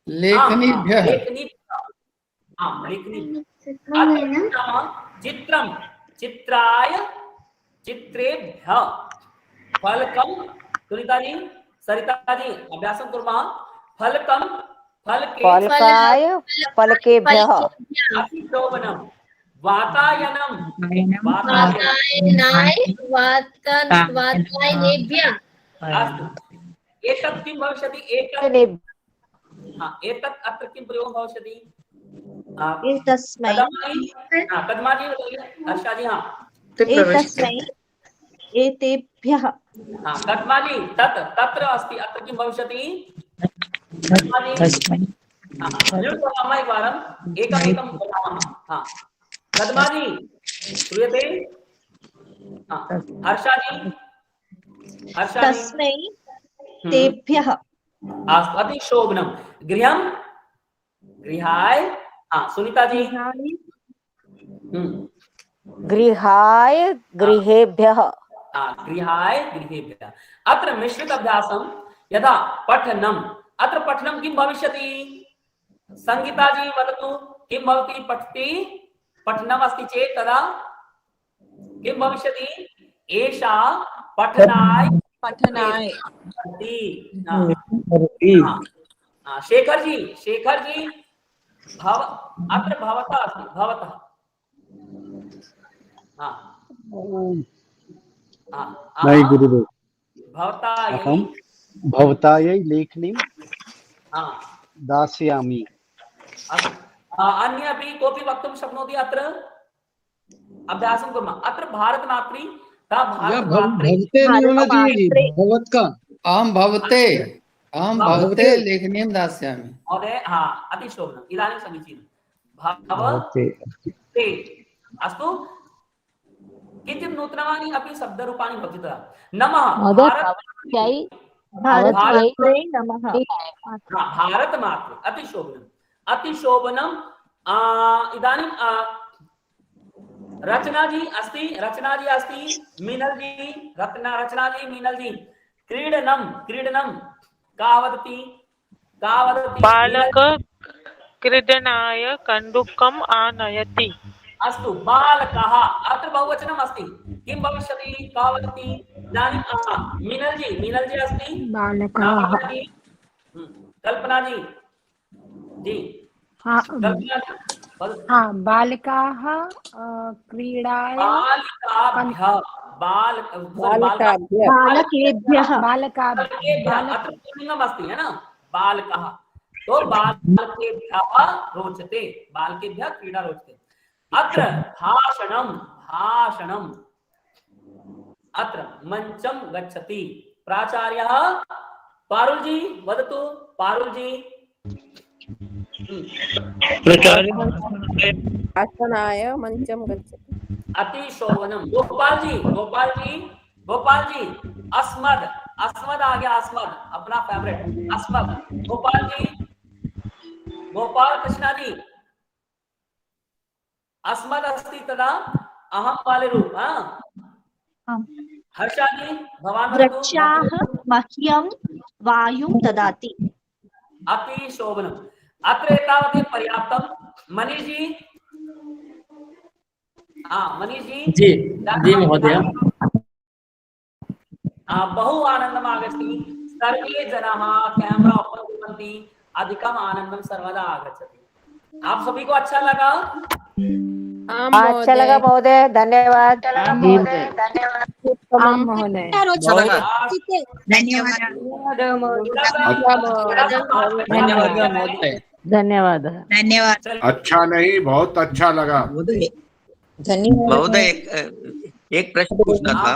S9: लेखनीभ्यः
S5: चित्रं चित्राय चित्रेभ्यः। फलकं सुनीता जी, सरिता जी अभ्यासं कुर्मः। फलकं
S12: फलकाय फलकेभ्यः।
S5: अतिशोभनं वातायनं
S13: वातायनाय वातायनेभ्यः।
S5: अस्तु, एतत् किं भविष्यति? एतत् अत्र किं प्रयोगं भविष्यति?
S2: एतस्मै
S5: कदमा जी, हर्षा जी। हाँ,
S2: एतस्मै एतेभ्यः।
S5: हाँ, कदमा जी तत् तत्र अस्ति, अत्र किं भविष्यति? एकवारम् एकमेकं वदामः। हाँ, कदमा जी श्रूयते? हर्षा जी,
S2: तस्मै तेभ्यः।
S5: अस्तु, अतिशोभनं। गृहं गृहाय। सुनीता जी
S12: गृहाय गृहेभ्यः।
S5: गृहाय गृहेभ्यः। अत्र मिश्रित अभ्यासं यथा पठनम्। अत्र पठनं किं भविष्यति? संगीता जी वदतु, किं भवति? पठति पठनम् अस्ति चेत् तदा किं भविष्यति? एषा पठनाय
S4: पठनाय।
S5: शेखर जी अत्र भवता अस्ति, भवतः।
S10: नहीं गुरुदेव,
S5: भवतायै
S10: भवतायै लेखनीं दास्यामि।
S5: अन्य अपि कोऽपि वक्तुं शक्नोति? अत्र अभ्यासं कुर्मः। अत्र भारतमातृ
S11: भवते नहीं होना चाहिए, भवत का।
S9: आम भवते लेखनीं दास्यामि।
S5: महोदय, हाँ, अतिशोभनम्। इदानीं समीचीनं। भवते। अस्तु, किञ्चित् नूतनानि अपि शब्दरूपाणि भवति तदा। नमः
S2: भारतमात्रे नमः।
S5: भारतमातृ, अतिशोभनम् अतिशोभनम्। इदानीं रचना जी अस्ति, मीनल जी, रचना जी, मीनल जी। क्रीडनं का वदति?
S20: बालक क्रीडनाय कन्दुकम् आनयति।
S5: अस्तु बालकः अत्र बहुवचनम् अस्ति किं भविष्यति का वदति इदानीं मीनल जी अस्ति
S16: बालकाः
S5: कल्पना जी जी
S16: हाँ
S5: कल्पना जी
S16: हाँ बालिकाः क्रीडाय
S2: बालकेभ्यः
S5: अत्र पुल्लिङ्गम् अस्ति है ना बालकः तो बालकेभ्यः रोचते बालकेभ्यः क्रीडा रोचते। अत्र भाषणम् अत्र मंचम गच्छति प्राचार्यः पारुल जी वदतु पारुल जी
S21: भाषणाय मंचम गच्छति
S5: अतिशोभनम गोपाल जी अस्मद आ गया अस्मद अपना फेवरेट अस्मद गोपाल कृष्णा जी अस्मद अस्ति तदा अहम वाले रूप हर्षा जी भवान
S2: वृक्षाः मह्यं वायुं ददाति
S5: अतिशोभनम् अत्र एतावत् पर्याप्तं। मनीष जी जी महोदय बहु आनन्दम् आगच्छति सर्वे जनाः कैमरा ओपन कुर्वन्ति अधिकम् आनन्दं सर्वदा आगच्छति। आप सभी को अच्छा लगा?
S19: अच्छा लगा महोदय धन्यवाद।
S3: धन्यवाद।
S17: अच्छा नहीं बहुत अच्छा लगा
S8: महोदय। एक प्रश्न पूछना था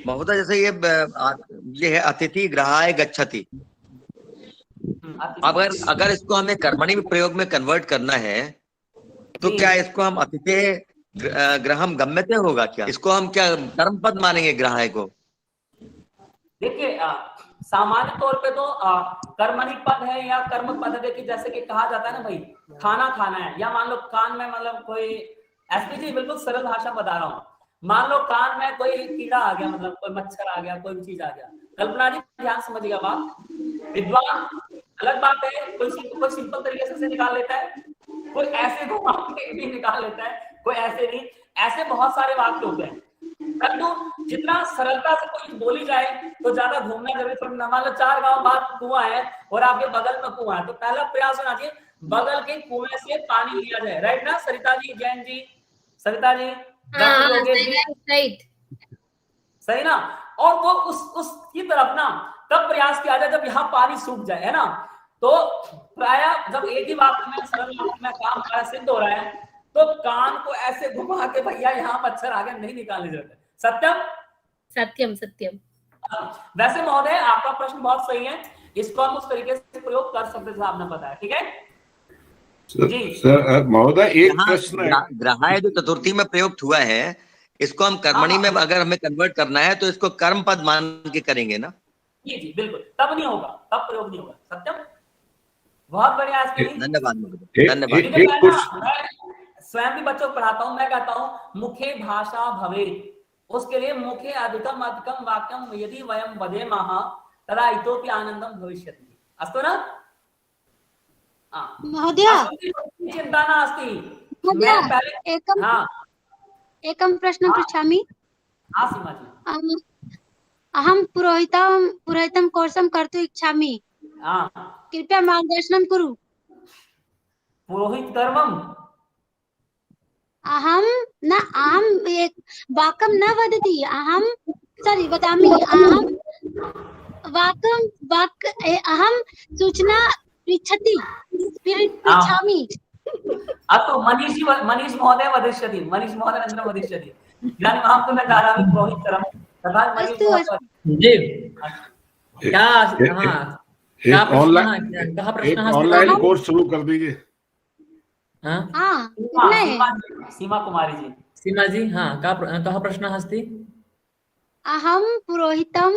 S8: महोदय, जैसे ये है अतिथि ग्रहाय गच्छति, अगर इसको हमें कर्मणि में प्रयोग में कन्वर्ट करना है तो क्या इसको हम अतिथि ग्रहम गम्यते होगा क्या? इसको हम क्या कर्म पद मानेंगे ग्रहाय को?
S5: देखिए सामान्य तौर पे तो कर्मणि पद है या कर्म पद है। देखिए जैसे कि कहा जाता है ना भाई खाना खाना है, या मान लो कान में मतलब कोई एसपी बिल्कुल सरल भाषा बता रहा हूँ, मान लो कान में कोई कीड़ा आ गया, मतलब कोई मच्छर आ गया, कोई भी चीज आ गया। कल्पना जी ध्यान समझिएगा बात, विद्वान अलग बात है, कोई सिंपल तरीके से निकाल लेता है, कोई ऐसे घुमा के भी निकाल लेता है, कोई ऐसे नहीं, ऐसे बहुत सारे वाक्य होते हैं। परंतु जितना सरलता से कोई बोली जाए तो ज्यादा घूमना जरूरी थोड़ी ना। मान लो 4 गांव बाद कुआं है और आपके बगल में कुआं है, तो पहला प्रयास होना चाहिए बगल के कुएं से पानी लिया जाए। राइट ना सरिता जी, जैन जी, सरिता जी सही ना? और वो उसकी तरफ ना तब प्रयास किया जाए जब यहाँ पानी सूख जाए, है ना? तो प्राय जब एक ही बात में सरल में काम सिद्ध हो रहा है तो कान को ऐसे घुमा के भैया यहाँ मच्छर आगे नहीं निकालने जरूरत है। सत्यम
S13: सत्यम सत्यम।
S5: वैसे महोदय आपका प्रश्न बहुत सही है, इसको हम उस तरीके से प्रयोग कर सकते थे, आपने बताया। ठीक है जी
S17: महोदय, एक प्रश्न
S8: ग्रहाय जो चतुर्थी में प्रयुक्त हुआ है, इसको हम कर्मणि में अगर हमें कन्वर्ट करना है तो इसको कर्म पद मान के करेंगे ना?
S5: जी बिल्कुल, तब नहीं होगा, तब प्रयोग नहीं होगा। सत्यम बहुत बढ़िया।
S8: धन्यवाद।
S5: स्वयं भी बच्चों को पढ़ाता हूँ, मैं कहता हूँ मुखे भाषा भवेत्, उसके लिए मुखे अधिकम अधिकम वाक्यम यदि वयं वदेमः तदा इतोपि आनंदम भविष्यति। अस्तु ना
S6: महोदय?
S5: चिंता नास्ति।
S6: एकं प्रश्नं पृच्छामि।
S5: सीमा जी।
S6: अहं पुरोहितं कोर्सं कर्तुम् इच्छामि, कृपया मार्गदर्शनं कुरु।
S5: पुरोहित कर्मम्
S6: अहं एक वाक्यं न वदति, वदामि, अहं सूचना पृच्छामि।
S5: अस्तु मनीष महोदय वदिष्यति, मनीष महोदय अनन्तरं वदिष्यति। इदानीम् अहं तु न जानामि पुरोहित कर्म तथा मनीष जी क्या
S17: ऑनलाइन कोर्स शुरू कर दीजिए।
S5: सीमा कुमारी जी।
S1: सीमा जी कः प्रश्नः अस्ति?
S6: अहं पुरोहितं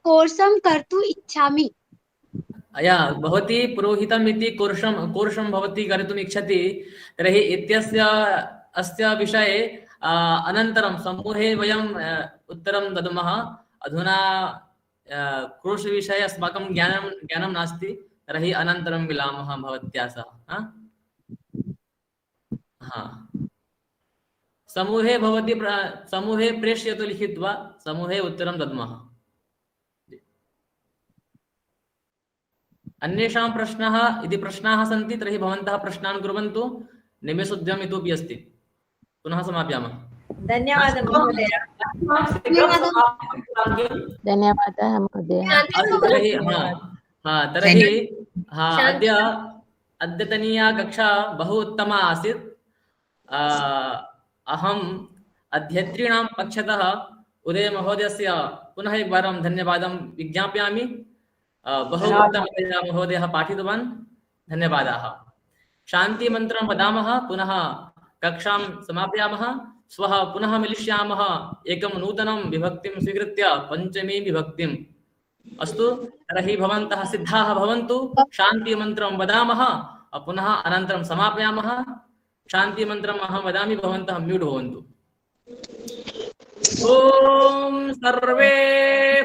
S6: कोर्सं कर्तुम् इच्छामि।
S1: भवती पुरोहितम् इति कोर्सं भवती कर्तुम् इच्छति, तर्हि इत्यस्य अस्य विषये अनन्तरं समूहे वयम् उत्तरं दद्मः। अधुना कोर्सविषये अस्माकं ज्ञानं नास्ति,
S5: तर्हि अनन्तरं मिलामः भवत्या सह। हाँ, समूहे भवति समूहे प्रेषयतु लिखित्वा समूहे उत्तरं दद्मः। अन्येषां प्रश्नः यदि प्रश्नाः सन्ति तर्हि भवन्तः प्रश्नान् कुर्वन्तु। निमेषोद्यम इतोपि अस्ति। पुनः समापयामः।
S21: धन्यवादः महोदय।
S3: धन्यवादः महोदय।
S5: तर्हि अद्यतनीया कक्षा बहु उत्तमा आसीत्। अहम् अध्येतॄणां पक्षतः उदय महोदयस्य पुनः एकवारं धन्यवादं विज्ञापयामि। बहु उत्तमतया महोदयः पाठितवान्। धन्यवादाः। शान्तिमन्त्रं वदामः, पुनः कक्षां समापयामः। श्वः पुनः मिलिष्यामः एकं नूतनं विभक्तिं स्वीकृत्य, पञ्चमी विभक्तिम्। अस्तु, तर्हि भवन्तः सिद्धाः भवन्तु। शान्तिमन्त्रं वदामः, पुनः अनन्तरं समापयामः। शान्तिमन्त्रम् अहं वदामि, भवन्तः म्यूट् भवन्तु। ॐ सर्वे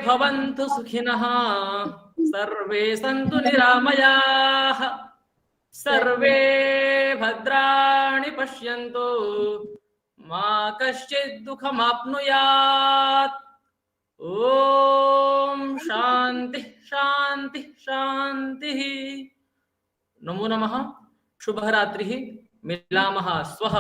S5: भवन्तु सुखिनः, सर्वे सन्तु निरामयाः, सर्वे भद्राणि पश्यन्तु, मा कश्चित् दुःखमाप्नुयात्। ॐ शान्तिः शान्तिः शान्तिः। नमो नमः। शुभरात्रिः। मिलामः श्वः।